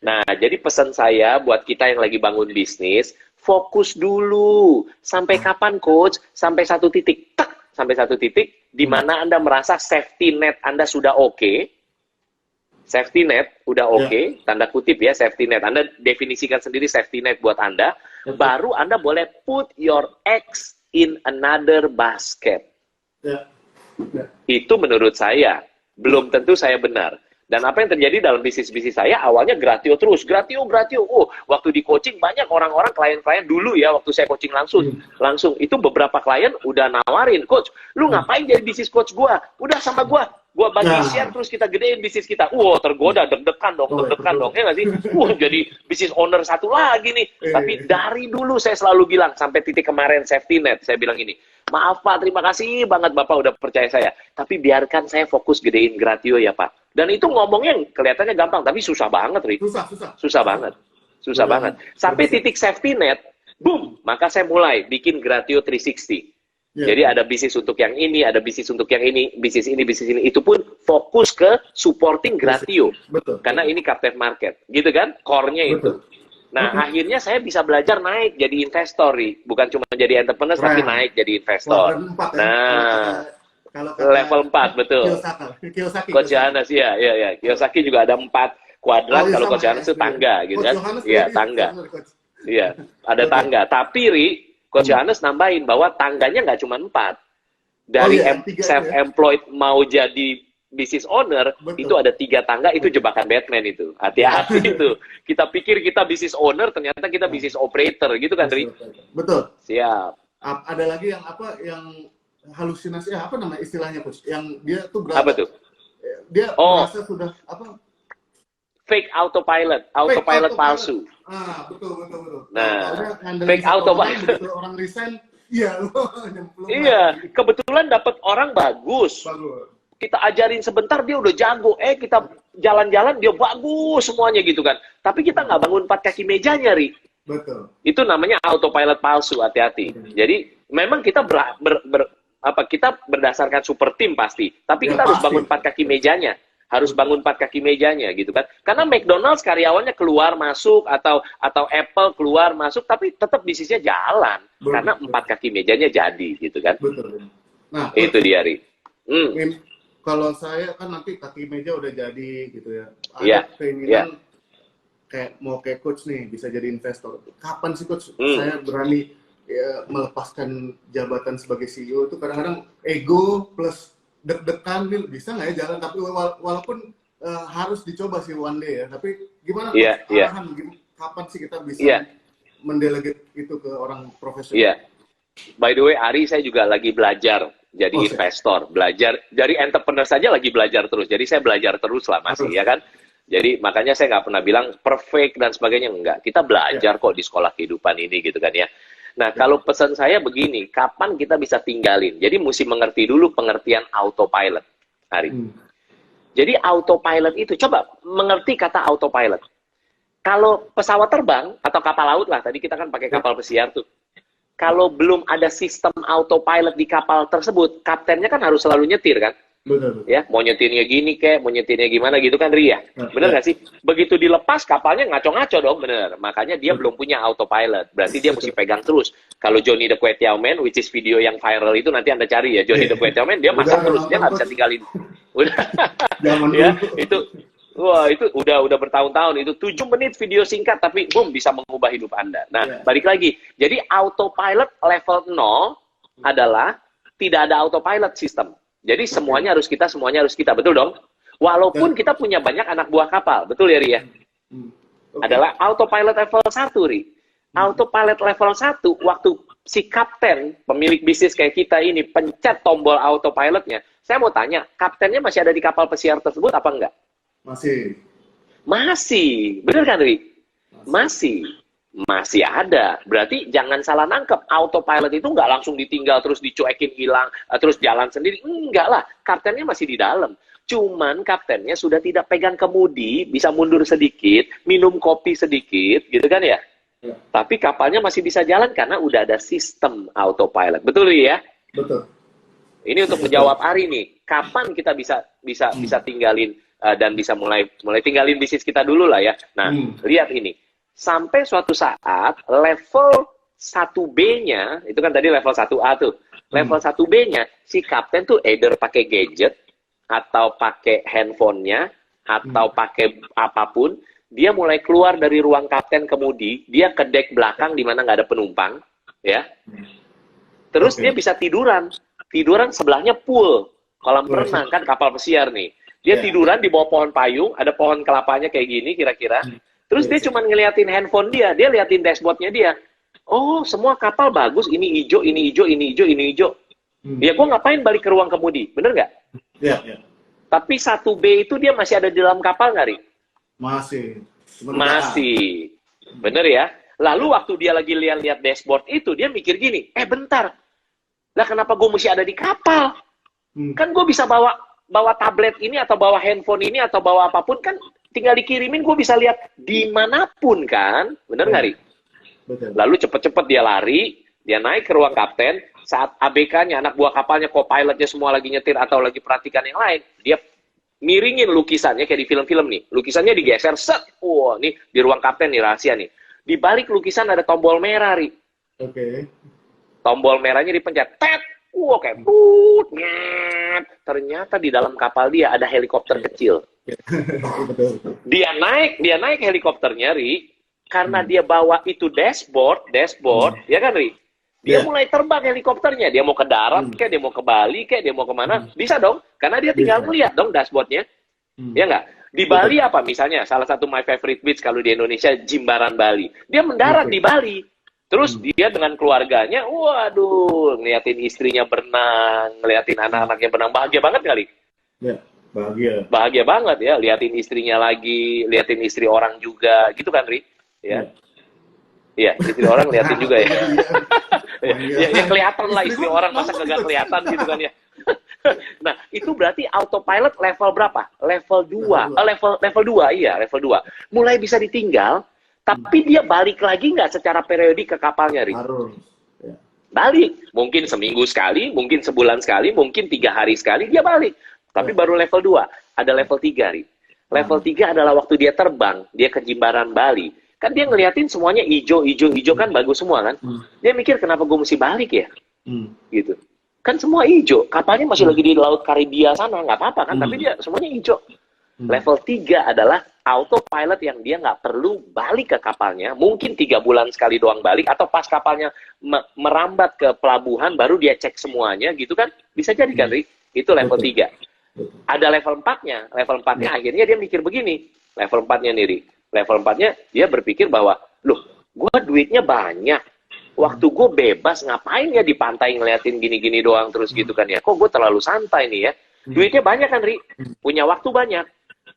Nah, jadi pesan saya buat kita yang lagi bangun bisnis, fokus dulu. Sampai kapan, Coach? Sampai satu titik. Sampai satu titik di mana Anda merasa safety net Anda sudah oke. Safety net udah oke, tanda kutip ya, safety net. Anda definisikan sendiri safety net buat Anda. Baru Anda boleh put your eggs in another basket. Itu menurut saya. Belum tentu saya benar. Dan apa yang terjadi dalam bisnis-bisnis saya, awalnya gratio terus. Gratio. Oh, waktu di coaching banyak orang-orang, klien-klien dulu ya, waktu saya coaching langsung. Itu beberapa klien udah nawarin, Coach, lu ngapain jadi bisnis coach gua? Udah sama gua bagi share terus kita gedein bisnis kita. Tergoda, deg-degan dong. Ya nggak sih? Jadi bisnis owner satu lagi nih. Tapi dari dulu saya selalu bilang, sampai titik kemarin safety net, saya bilang ini, maaf Pak, terima kasih banget Bapak udah percaya saya. Tapi biarkan saya fokus gedein gratio ya Pak. Dan itu ngomongnya kelihatannya gampang, tapi susah banget, Rik. Susah banget. Sampai titik safety net, boom, maka saya mulai bikin Gratio 360. Jadi ada bisnis untuk yang ini, ada bisnis untuk yang ini, bisnis ini. Itu pun fokus ke supporting Gratio. Karena ini captive market, gitu kan? Core-nya itu. Nah, akhirnya saya bisa belajar naik jadi investor, Rik. Bukan cuma jadi entrepreneur, tapi naik jadi investor. Nah, level 4, betul. Coach Johannes, ya. Kiyosaki juga ada 4 kuadran, kalau Coach Johannes itu tangga, gitu kan? Iya, tangga. Iya, ada tangga. Tapi, Ri, Coach Johannes nambahin bahwa tangganya nggak cuma 4. Dari self-employed mau jadi business owner, itu ada 3 tangga, itu jebakan Batman itu. Hati-hati itu. Kita pikir kita business owner, ternyata kita business operator, gitu kan, Ri? Betul. Siap. Ada lagi yang apa, yang halusinasi, apa nama istilahnya, Coach? Yang dia tuh berapa? Apa tuh? Dia merasa sudah apa? Fake autopilot palsu. Betul. Nah, fake autopilot. Orang resign, iya, kebetulan dapat orang bagus. Kita ajarin sebentar dia udah jago. Kita jalan-jalan dia bagus semuanya gitu kan. Tapi kita nggak bangun 4 kaki mejanya, Ri. Betul. Itu namanya autopilot palsu, hati-hati. Jadi memang kita kita berdasarkan super team pasti, tapi kita harus bangun 4 kaki mejanya. Gitu kan. Karena McDonald's karyawannya keluar masuk atau Apple keluar masuk, tapi tetap bisnisnya jalan. Karena 4 kaki mejanya jadi gitu kan. Betul. Nah, itu dia, Ri. Kalau saya kan nanti kaki meja udah jadi gitu ya. Ada keinginan kayak coach nih bisa jadi investor. Kapan sih coach saya berani melepaskan jabatan sebagai CEO? Itu kadang-kadang ego plus deg-degan nih, bisa nggak ya jalan, tapi walaupun harus dicoba sih one day ya, tapi gimana arahan kapan sih kita bisa mendelegate itu ke orang profesional? By the way, Ari, saya juga lagi belajar jadi investor, belajar dari entrepreneur saja lagi belajar terus, jadi saya belajar terus lah masih ya kan. Jadi makanya saya nggak pernah bilang perfect dan sebagainya, enggak, kita belajar kok di sekolah kehidupan ini gitu kan ya. Nah, kalau pesan saya begini, kapan kita bisa tinggalin? Jadi mesti mengerti dulu pengertian autopilot, Ari. Jadi autopilot itu, coba mengerti kata autopilot. Kalau pesawat terbang atau kapal laut lah, tadi kita kan pakai kapal pesiar tuh. Kalau belum ada sistem autopilot di kapal tersebut, kaptennya kan harus selalu nyetir kan? Benar. Ya, mau nyetirnya gini kek, mau nyetirnya gimana gitu kan, Ria? Bener nggak sih? Begitu dilepas kapalnya ngaco-ngaco dong, bener. Makanya dia belum punya autopilot. Berarti dia mesti pegang terus. Kalau Johnny the Kway Teow Man, which is video yang viral itu nanti Anda cari ya, Johnny the Kway Teow Man, dia masak terus, dia nggak bisa tinggalin. Udah, ya itu. Wah, itu udah bertahun-tahun, itu 7 menit video singkat, tapi boom, bisa mengubah hidup Anda. Nah, balik lagi. Jadi autopilot level 0 adalah tidak ada autopilot sistem. Jadi semuanya harus kita, betul dong? Walaupun kita punya banyak anak buah kapal, betul ya, Ri ya? Adalah autopilot level 1, Ri. Autopilot level 1, waktu si kapten, pemilik bisnis kayak kita ini, pencet tombol autopilotnya, saya mau tanya, kaptennya masih ada di kapal pesiar tersebut apa enggak? Masih. Masih. Bener kan, Ri? Masih. Masih ada. Berarti jangan salah nangkep. Autopilot itu nggak langsung ditinggal, terus dicuekin hilang, terus jalan sendiri. Enggak lah. Kaptennya masih di dalam. Cuman kaptennya sudah tidak pegang kemudi, bisa mundur sedikit, minum kopi sedikit, gitu kan ya? Ya. Tapi kapalnya masih bisa jalan karena udah ada sistem autopilot. Betul ya? Betul. Ini untuk menjawab Ari nih. Kapan kita bisa tinggalin dan bisa mulai tinggalin bisnis kita dulu lah ya. Nah, lihat ini. Sampai suatu saat level 1B-nya, itu kan tadi level 1A tuh. Level 1B-nya si kapten tuh either pakai gadget atau pakai handphonenya atau pakai apapun. Dia mulai keluar dari ruang kapten kemudi, dia ke dek belakang di mana nggak ada penumpang, ya. Terus dia bisa tiduran sebelahnya pool, kolam renang kan kapal pesiar nih. Dia tiduran di bawah pohon payung, ada pohon kelapanya kayak gini kira-kira. Terus dia cuma ngeliatin handphone dia liatin dashboardnya dia. Oh, semua kapal bagus, ini hijau, ini hijau, ini hijau, ini hijau. Ya, gue ngapain balik ke ruang kemudi, bener nggak? Iya. Tapi 1B itu dia masih ada di dalam kapal nggak, Ri? Masih. Masih. Bener ya? Lalu waktu dia lagi lihat dashboard itu, dia mikir gini, bentar. Lah kenapa gue mesti ada di kapal? Kan gue bisa bawa tablet ini, atau bawa handphone ini, atau bawa apapun, kan tinggal dikirimin, gue bisa lihat dimanapun kan? Bener nggak, Ri? Betul. Lalu cepet-cepet dia lari, dia naik ke ruang kapten, saat ABK-nya, anak buah kapalnya, co-pilotnya semua lagi nyetir atau lagi perhatikan yang lain, dia miringin lukisannya kayak di film-film nih. Lukisannya digeser, set. Wah, nih di ruang kapten nih, rahasia nih. Di balik lukisan ada tombol merah, Ri. Oke. Tombol merahnya dipencet. Tet. Wah, kayak but, nyet. Ternyata di dalam kapal dia ada helikopter kecil. Betul. Dia naik helikopternya, Ri. Karena dia bawa itu dashboard, ya kan, Ri? Dia mulai terbang helikopternya. Dia mau ke darat, kayak dia mau ke Bali, kayak dia mau kemana. Bisa dong. Karena dia tinggal melihat dong dashboardnya. Ya nggak? Di Bali apa misalnya? Salah satu my favorite beach kalau di Indonesia, Jimbaran Bali. Dia mendarat di Bali. Terus dia dengan keluarganya, waduh, ngeliatin istrinya berenang, ngeliatin anak-anaknya berenang. Bahagia banget kali? Ya, bahagia. Bahagia banget ya. Liatin istrinya lagi, liatin istri orang juga. Gitu kan, Ri? Ya. Iya, istri orang liatin juga ya. Ya kelihatan lah istri orang, masa kagak kelihatan gitu kan ya. Nah, itu berarti autopilot level berapa? Level 2. Level 2, iya, level 2. Mulai bisa ditinggal, tapi dia balik lagi nggak secara periodik ke kapalnya, Ri? Harus. Ya. Balik. Mungkin seminggu sekali, mungkin sebulan sekali, mungkin 3 hari sekali, dia balik. Tapi baru level 2. Ada level 3, Ri. Level 3 adalah waktu dia terbang, dia ke Jimbaran Bali. Kan dia ngeliatin semuanya hijau kan bagus semua kan. Dia mikir kenapa gue mesti balik ya? Gitu. Kan semua hijau. Kapalnya masih lagi di Laut Karibia sana. Nggak apa-apa kan. Tapi dia semuanya hijau. Level 3 adalah autopilot yang dia nggak perlu balik ke kapalnya. Mungkin 3 bulan sekali doang balik. Atau pas kapalnya merambat ke pelabuhan baru dia cek semuanya gitu kan. Bisa jadi kan, Ri? Itu level 3. Ada level 4-nya. Level 4-nya akhirnya dia mikir begini. Level 4-nya nih, Ri. Level 4-nya dia berpikir bahwa, loh, gue duitnya banyak. Waktu gue bebas, ngapain ya di pantai ngeliatin gini-gini doang terus gitu kan ya. Kok gue terlalu santai nih ya. Duitnya banyak kan, Ri? Punya waktu banyak.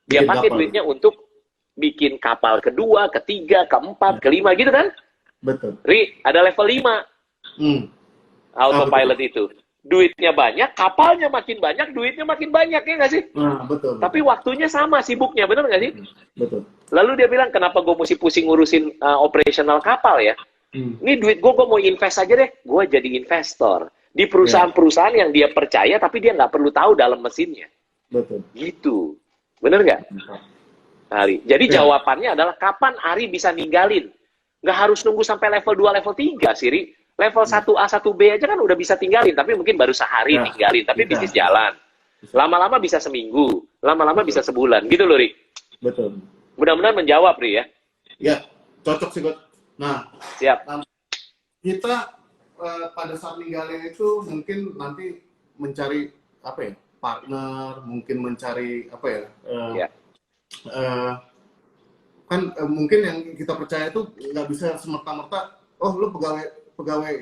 Dia pakai duitnya untuk bikin kapal kedua, ketiga, keempat, kelima gitu kan? Betul. Ri, ada level 5. Autopilot itu. Duitnya banyak, kapalnya makin banyak, duitnya makin banyak, ya nggak sih? Betul. Tapi waktunya sama sibuknya, bener nggak sih? Betul. Lalu dia bilang, kenapa gue mesti pusing ngurusin operasional kapal ya? Ini duit gue mau invest aja deh. Gue jadi investor. Di perusahaan-perusahaan yang dia percaya, tapi dia nggak perlu tahu dalam mesinnya. Betul. Gitu. Bener nggak? Ari. Jadi jawabannya adalah, kapan Ari bisa ninggalin? Nggak harus nunggu sampai level 2, level 3 sih, Ri. Level 1A, 1B aja kan udah bisa tinggalin. Tapi mungkin baru sehari tinggalin. Tapi bisnis jalan. Lama-lama bisa seminggu. Lama-lama bisa sebulan. Gitu loh, Ri. Betul. Mudah-mudahan menjawab, Ri ya. Ya, cocok sih, God. Nah, siap. Kita pada saat ninggalin itu mungkin nanti mencari apa ya, partner, mungkin mencari apa ya, kan mungkin yang kita percaya itu nggak bisa semerta-merta, oh lu pegawai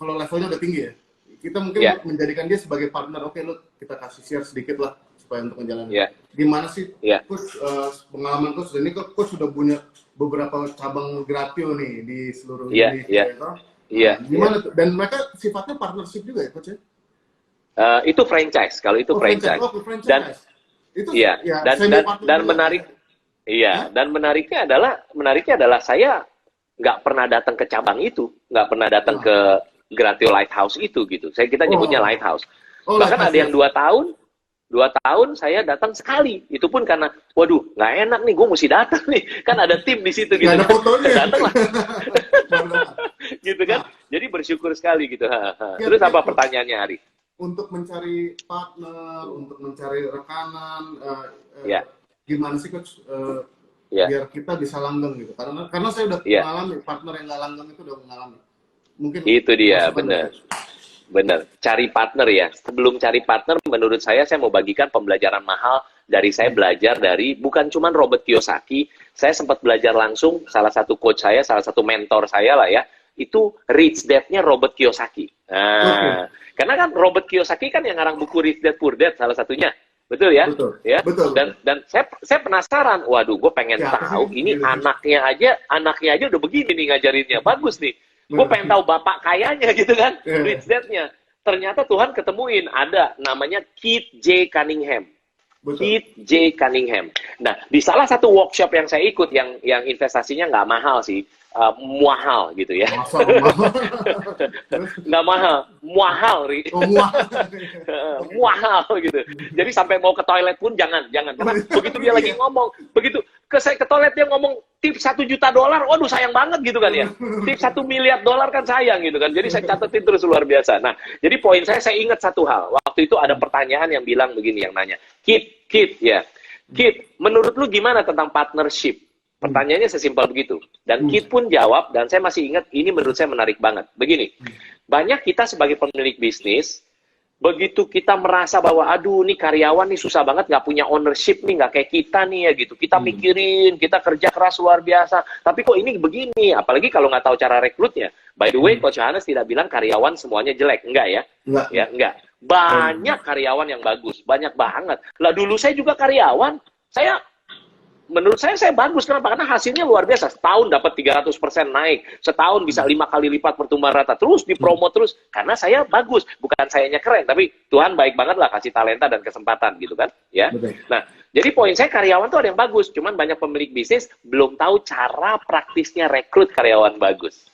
kalau levelnya udah tinggi ya, kita mungkin menjadikan dia sebagai partner. Oke, lu kita kasih share sedikit lah supaya untuk menjalani. Gimana sih, coach, pengalaman coach? Dan ini coach sudah punya beberapa cabang Gratio nih di seluruh Indonesia. Gimana tuh? Dan mereka sifatnya partnership juga ya, coach ya? Itu franchise. Kalau itu franchise. Dan itu dan menarik. Dan menariknya adalah saya nggak pernah datang ke cabang itu, nggak pernah datang ke Gratio Lighthouse itu gitu. Kita nyebutnya Lighthouse. Bahkan ada yang 2 tahun saya datang sekali. Itu pun karena, waduh, nggak enak nih, gue mesti datang nih. Kan ada tim di situ gitu. Ada fotonya. Datang lah. Gitu kan. Jadi bersyukur sekali gitu. Terus apa pertanyaannya, Ari? Untuk mencari partner, untuk mencari rekanan, gimana sih coach? Biar kita bisa langgeng gitu. Karena saya udah mengalami partner yang nggak langgeng itu udah mengalami. Mungkin itu dia, benar. Cari partner ya. Sebelum cari partner, menurut saya mau bagikan pembelajaran mahal dari saya belajar dari bukan cuma Robert Kiyosaki. Saya sempat belajar langsung salah satu coach saya, salah satu mentor saya lah ya. Itu Rich Dad-nya Robert Kiyosaki. Karena kan Robert Kiyosaki kan yang ngarang buku Rich Dad Poor Dad salah satunya. Betul ya? Betul. Dan saya penasaran. Waduh, gue pengen tahu ini anaknya aja udah begini nih ngajarinnya. Bagus nih. Gue pengen tahu bapak kayanya gitu kan. Rich Dad-nya. Ternyata Tuhan ketemuin ada namanya Keith J. Cunningham. Keith J. Cunningham. Nah, di salah satu workshop yang saya ikut yang investasinya nggak mahal sih. Muahal gitu ya. Nggak mahal, muahal, Ri. Muahal gitu. Jadi sampai mau ke toilet pun jangan. Karena begitu dia lagi ngomong, saya ke toilet dia ngomong tip $1 juta, waduh sayang banget gitu kan ya. Tip $1 miliar kan sayang gitu kan. Jadi saya catetin terus luar biasa. Nah, jadi poin saya ingat satu hal. Waktu itu ada pertanyaan yang bilang begini, yang nanya, Kit, menurut lu gimana tentang partnership? Pertanyaannya sesimpel begitu. Dan Kit pun jawab, dan saya masih ingat, ini menurut saya menarik banget. Begini, banyak kita sebagai pemilik bisnis, begitu kita merasa bahwa, aduh, nih karyawan nih susah banget, nggak punya ownership nih, nggak kayak kita nih ya gitu. Kita mikirin, kita kerja keras luar biasa, tapi kok ini begini? Apalagi kalau nggak tahu cara rekrutnya. By the way, Coach Johannes tidak bilang karyawan semuanya jelek. Enggak ya? Enggak. Banyak karyawan yang bagus, banyak banget. Lah dulu saya juga karyawan, menurut saya bagus. Kenapa? Karena hasilnya luar biasa. Setahun dapat 300% naik. Setahun bisa 5 kali lipat pertumbuhan rata. Terus dipromot terus. Karena saya bagus. Bukan sayanya keren. Tapi Tuhan baik banget lah kasih talenta dan kesempatan gitu kan. Ya. Nah, jadi poin saya karyawan tuh ada yang bagus. Cuman banyak pemilik bisnis belum tahu cara praktisnya rekrut karyawan bagus.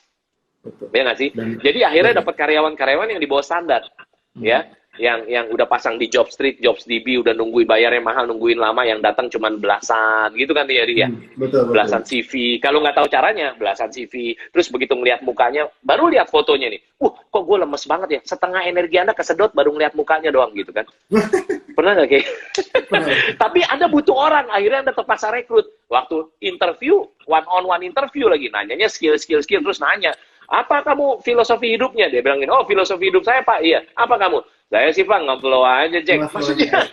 Ya nggak sih? Jadi akhirnya dapat karyawan-karyawan yang di bawah standar. Ya. Yang udah pasang di Job Street, Jobs DB, udah nungguin bayarnya mahal, nungguin lama, yang datang cuman belasan, gitu kan ya, Ria? Belasan CV. Kalau nggak tahu caranya, belasan CV. Terus begitu ngeliat mukanya, baru lihat fotonya nih. Kok gue lemes banget ya? Setengah energi Anda kesedot baru ngeliat mukanya doang gitu kan? Pernah nggak kayak? Tapi Anda butuh orang, akhirnya Anda terpaksa rekrut. Waktu interview, one-on-one interview lagi, nanyanya skill, terus nanya, apa kamu filosofi hidupnya? Dia bilang gini, oh filosofi hidup saya Pak, iya. Apa kamu? Saya sih Pak, nge-flow aja, Jack. Maksudnya,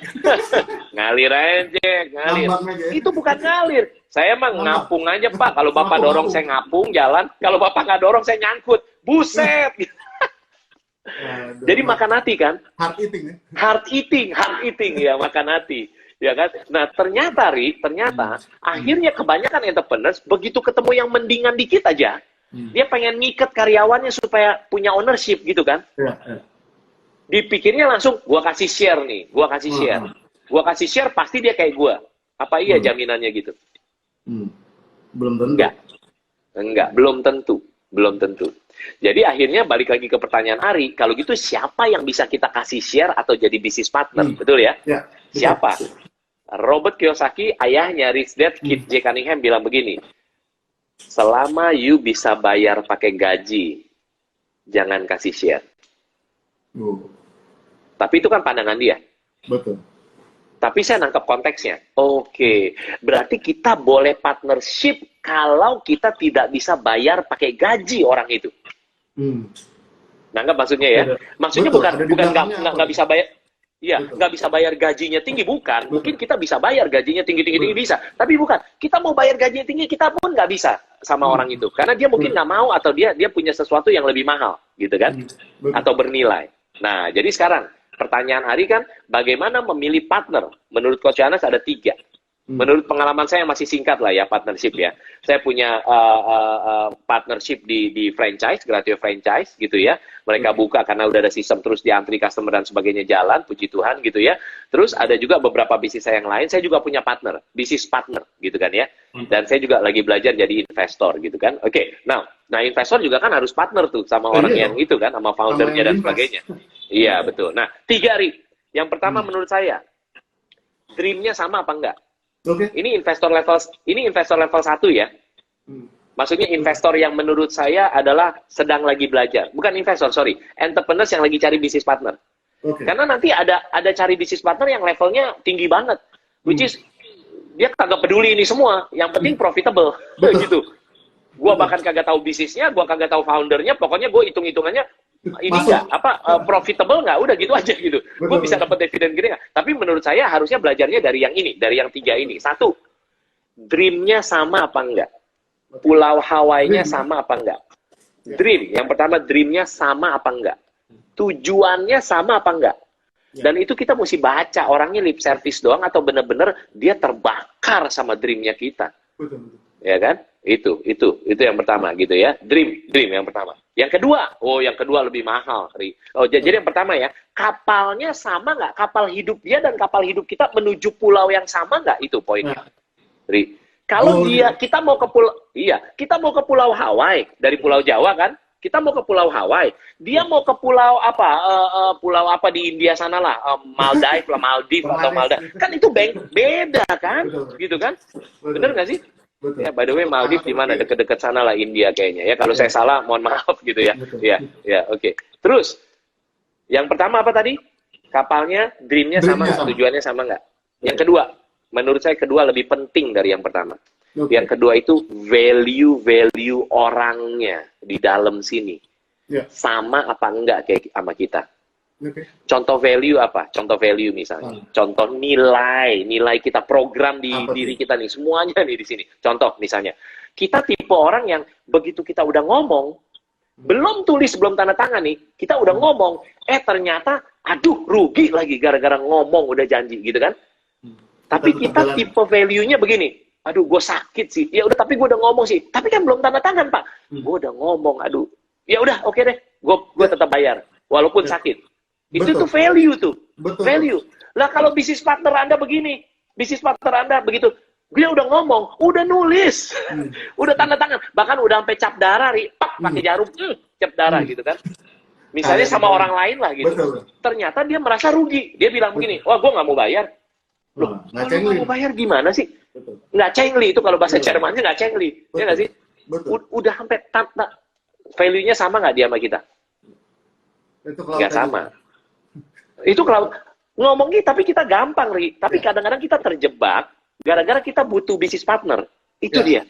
ngalir aja, Jack, ngalir. Itu bukan ngalir. Saya mah ngapung aja, Pak. Kalau Bapak dorong, saya ngapung, jalan. Kalau Bapak nggak dorong, saya nyangkut. Buset! Jadi makan hati kan? Hard eating ya? Hard eating, ya, makan hati. Ya kan? Nah, ternyata, akhirnya kebanyakan entrepreneurs, begitu ketemu yang mendingan dikit aja, dia pengen ngikat karyawannya supaya punya ownership gitu kan? Dipikirnya langsung, gua kasih share nih, gua kasih share pasti dia kayak gua. Apa iya jaminannya gitu? Belum tentu. Enggak, belum tentu. Jadi akhirnya balik lagi ke pertanyaan Ari, kalau gitu siapa yang bisa kita kasih share atau jadi bisnis partner, betul ya? Siapa? Robert Kiyosaki, ayahnya Rich Dad, Keith J. Cunningham bilang begini, selama you bisa bayar pakai gaji, jangan kasih share. Tapi itu kan pandangan dia. Betul. Tapi saya nangkep konteksnya. Oke, berarti kita boleh partnership kalau kita tidak bisa bayar pakai gaji orang itu. Nangkep maksudnya ya? Maksudnya bukan nggak bisa bayar. Iya, nggak bisa bayar gajinya tinggi, bukan. Mungkin kita bisa bayar gajinya tinggi bisa. Tapi bukan. Kita mau bayar gajinya tinggi, kita pun nggak bisa sama orang itu. Karena dia mungkin nggak mau atau dia punya sesuatu yang lebih mahal. gitu kan? Betul. Atau bernilai. Nah, jadi sekarang pertanyaan Ari kan, bagaimana memilih partner? Menurut Coach Yohanes ada 3. Menurut pengalaman saya yang masih singkat lah ya partnership ya. Saya punya partnership di franchise, Gratio franchise gitu ya. Mereka buka karena udah ada sistem terus diantri customer dan sebagainya jalan, puji Tuhan gitu ya. Terus ada juga beberapa bisnis saya yang lain, saya juga punya partner, bisnis partner gitu kan ya. Dan saya juga lagi belajar jadi investor gitu kan. Oke, nah investor juga kan harus partner tuh sama orang yang itu kan, sama foundernya dan sebagainya. Iya betul. Nah 3 Ri. Yang pertama menurut saya, dream-nya sama apa enggak? Ini investor level 1 ya. Maksudnya investor yang menurut saya adalah sedang lagi belajar. Bukan investor, sorry. Entrepreneurs yang lagi cari bisnis partner. Karena nanti ada cari bisnis partner yang levelnya tinggi banget. Which is, dia kagak peduli ini semua. Yang penting profitable. Gitu. Gua bahkan kagak tahu bisnisnya, gua kagak tahu foundernya, pokoknya gue hitung-hitungannya ini enggak, profitable nggak, udah gitu aja gitu. Gue bisa dapat dividen gede nggak? Tapi menurut saya harusnya belajarnya dari yang ini, dari yang 3 ini. 1, dream-nya sama apa enggak? Pulau Hawaii-nya sama apa enggak? Dream, yang pertama dream-nya sama apa enggak? Tujuannya sama apa enggak? Dan itu kita mesti baca, orangnya lip service doang atau bener-bener dia terbakar sama dream-nya kita. Ya kan? Itu yang pertama gitu ya. Dream yang pertama. Yang kedua lebih mahal, Ri. Jadi yang pertama ya, kapalnya sama nggak? Kapal hidup dia dan kapal hidup kita menuju pulau yang sama nggak? Itu poinnya, Ri. Kalau kita mau ke pulau Hawaii dari Pulau Jawa kan? Kita mau ke Pulau Hawaii. Dia mau ke pulau apa? Pulau apa di India sana lah, Maldives atau Maldives. Kan itu beda kan? Gitu kan? Bener nggak sih? Betul. Ya, by the way, Maldives di mana? Deket-deket sana lah, India kayaknya. Ya, kalau saya salah, mohon maaf gitu ya. Ya, oke. Terus, yang pertama apa tadi? Kapalnya, dream-nya sama nggak? Tujuannya sama nggak? Yang kedua, menurut saya kedua lebih penting dari yang pertama. Yang kedua itu value orangnya di dalam sini. Sama apa enggak kayak sama kita? Contoh value apa? Contoh value misalnya. Contoh nilai kita, program di diri kita nih, semuanya nih di sini. Contoh misalnya, kita tipe orang yang begitu kita udah ngomong, belum tulis, belum tanda tangan nih, kita udah ngomong, ternyata, aduh rugi lagi gara-gara ngomong udah janji gitu kan. Tapi kita tipe value-nya begini, aduh gue sakit sih, ya udah tapi gue udah ngomong sih, tapi kan belum tanda tangan Pak, gue udah ngomong, aduh, ya udah oke deh, gue tetap bayar, walaupun sakit. Itu tuh value tuh. Value. Lah kalau bisnis partner Anda begini, bisnis partner Anda begitu, dia udah ngomong, udah nulis, udah tanda tangan, bahkan udah sampai cap darah, pakai jarum, cap darah gitu kan. Misalnya sama orang lain lah gitu. Ternyata dia merasa rugi. Dia bilang begini, wah gue nggak mau bayar. Loh, kalau nggak mau bayar gimana sih? Nggak cengli itu kalau bahasa Jermannya nggak cengli. Ya nggak sih? Udah sampai value-nya sama nggak dia sama kita? Nggak sama. Itu kalau ngomongin tapi kita gampang, Ri. Tapi kadang-kadang kita terjebak gara-gara kita butuh bisnis partner. Itu dia.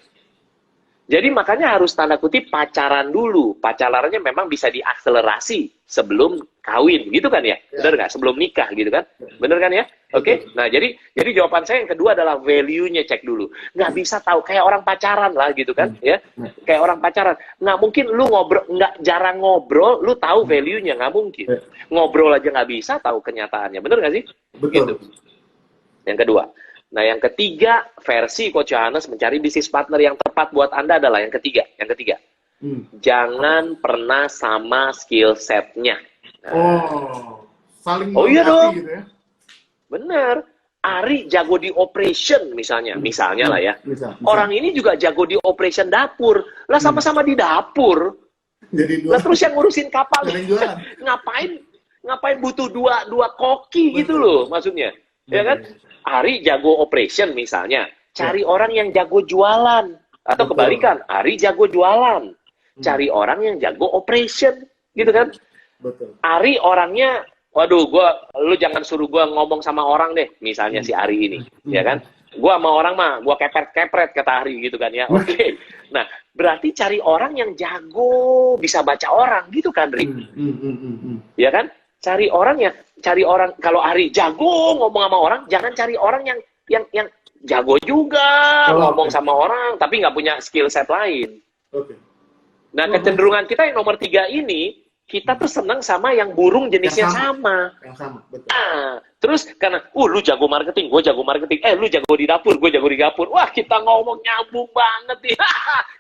Jadi makanya harus tanda kutip pacaran dulu. Pacarannya memang bisa diakselerasi sebelum kawin, gitu kan ya? Benar nggak? Sebelum nikah, gitu kan? Benar kan ya? Oke. Nah, jadi jawaban saya yang kedua adalah value-nya cek dulu. Nggak bisa tahu kayak orang pacaran lah, gitu kan? Ya, kayak orang pacaran. Nggak mungkin lu jarang ngobrol, lu tahu value-nya, nggak mungkin. Ngobrol aja nggak bisa tahu kenyataannya. Benar nggak sih? Betul. Gitu. Yang kedua. Nah, yang ketiga, versi Coach Yohanes mencari bisnis partner yang tepat buat Anda adalah yang ketiga. Jangan pernah sama skill set-nya. Saling iya dong. Gitu ya? Bener. Ari jago di operation misalnya lah ya. Orang ini juga jago di operation dapur. Lah sama-sama di dapur. Lah terus yang ngurusin kapal ngapain butuh dua koki gitu loh maksudnya. Ya kan? Ari jago operation misalnya, cari orang yang jago jualan. Atau kebalikan, Ari jago jualan, cari orang yang jago operation, gitu kan? Ari orangnya, waduh, lu jangan suruh gua ngomong sama orang deh, misalnya si Ari ini, ya kan? Gua sama orang mah, gua kepret kata Ari gitu kan ya. Oke. Nah, berarti cari orang yang jago bisa baca orang, gitu kan, Ri? Ya kan? Cari orang kalau Ari jago ngomong sama orang, jangan cari orang yang jago juga ngomong sama orang tapi nggak punya skill set lain. Nah, kecenderungan kita yang nomor 3 ini kita tuh senang sama yang burung jenisnya sama. Yang sama, betul. Terus karena, lu jago marketing, gue jago marketing. Lu jago di dapur, gue jago di dapur. Wah, kita ngomong nyambung banget nih.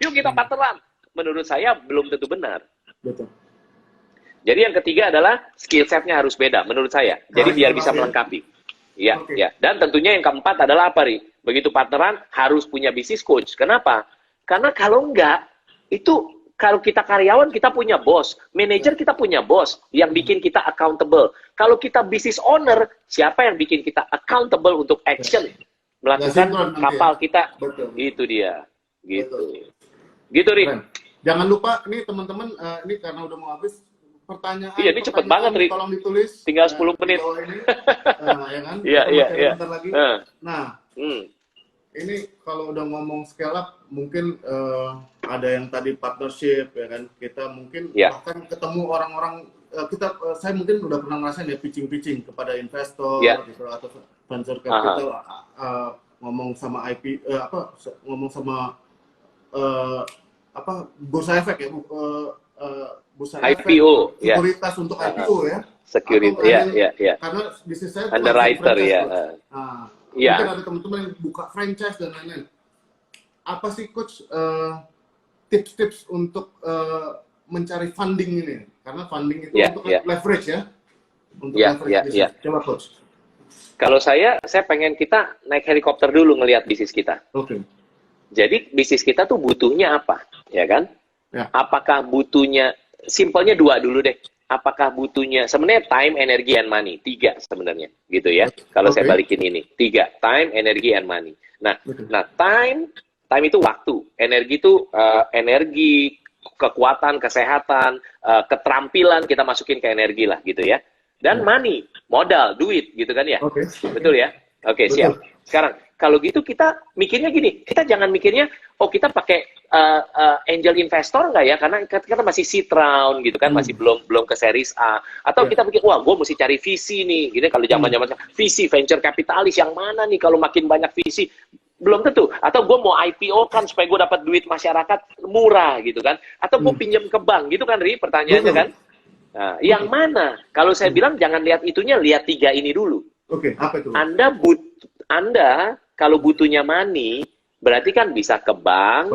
Yuk kita partneran. Menurut saya belum tentu benar. Betul. Jadi yang ketiga adalah skill set-nya harus beda, menurut saya. Jadi biar bisa melengkapi. Ya, ya. Dan tentunya yang keempat adalah apa, Ri? Begitu partneran, harus punya business coach. Kenapa? Karena kalau enggak, itu kalau kita karyawan, kita punya bos. Manajer, kita punya bos yang bikin kita accountable. Kalau kita business owner, siapa yang bikin kita accountable untuk action? Melakukan kapal kita. Betul. Itu dia. Gitu. Betul. Gitu, Ri. Jangan lupa, nih teman-teman, ini karena udah mau habis, pertanyaan. Iya, ini cepet banget, Ri. Tolong ditulis. Tinggal 10 menit. Ya kan? Iya. Lagi. Nah, ini kalau udah ngomong scale up, mungkin ada yang tadi partnership, ya kan? Kita mungkin bahkan ketemu orang-orang, saya mungkin udah pernah ngerasain ya pitching kepada investor, gitu, atau venture capital, ngomong sama ngomong sama bursa efek ya, bursa IPO, efek, sekuritas untuk IPO ya. Security, ya. Karena bisnis saya underwriter, ya. Mungkin ada teman-teman yang buka franchise dan lain-lain. Apa sih coach tips-tips untuk mencari funding ini? Karena funding itu untuk leverage ya. Untuk leverage bisnis. Coba coach. Kalau saya pengen kita naik helikopter dulu ngelihat bisnis kita. Oke. Jadi bisnis kita tuh butuhnya apa, ya kan? Ya. Apakah butuhnya, simpelnya 2 dulu deh. Apakah butuhnya, sebenarnya time, energy, and money. 3 sebenarnya, gitu ya. Kalau saya balikin ini. 3, time, energy, and money. Nah, time itu waktu. Energi itu energi, kekuatan, kesehatan, keterampilan kita masukin ke energi lah, gitu ya. Dan money, modal, duit, gitu kan ya. Betul ya? Oke, siap. Sekarang, kalau gitu kita mikirnya gini, kita jangan mikirnya, kita pakai angel investor nggak ya? Karena kita masih seed round gitu kan, masih belum ke series A. Atau kita pikir, wah, gue mesti cari VC nih. Gitu kalau zaman-zaman VC, venture capitalis yang mana nih kalau makin banyak VC? Belum tentu. Atau gue mau IPO kan supaya gue dapat duit masyarakat murah gitu kan? Atau gue pinjam ke bank gitu kan, Ri? Pertanyaannya kan? Nah, yang mana? Kalau saya bilang jangan lihat itunya, lihat 3 ini dulu. Apa itu? Anda kalau butuhnya money, berarti kan bisa ke bank,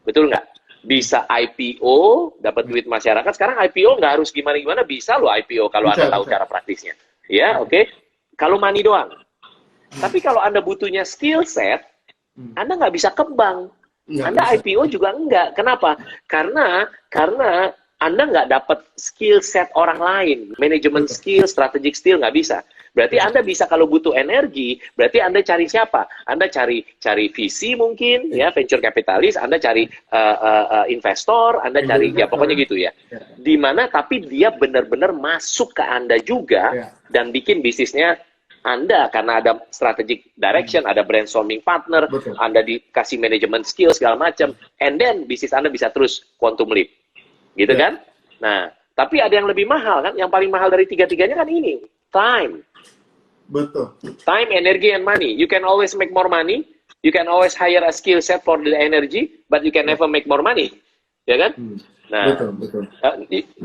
betul nggak? Bisa IPO, dapat duit masyarakat. Sekarang IPO nggak harus gimana-gimana, bisa loh IPO kalau Anda tahu cara praktisnya. Ya, oke. Kalau money doang. Tapi kalau Anda butuhnya skill set, Anda nggak bisa ke bank. Anda IPO juga enggak. Kenapa? Karena Anda nggak dapat skill set orang lain. Manajemen skill, strategic skill nggak bisa. Berarti Anda bisa kalau butuh energi, berarti Anda cari siapa? Anda cari VC mungkin, ya venture capitalist, Anda cari investor, Anda cari, ya pokoknya gitu ya. Di mana tapi dia benar-benar masuk ke Anda juga dan bikin bisnisnya Anda, karena ada strategic direction, ada brainstorming partner, Anda dikasih manajemen skill segala macam, and then bisnis Anda bisa terus quantum leap. Gitu kan? Nah, tapi ada yang lebih mahal kan? Yang paling mahal dari 3-3-nya kan ini, time. Betul. Time, energy, and money. You can always make more money. You can always hire a skill set for the energy, but you can never make more money. Ya kan? Nah, betul.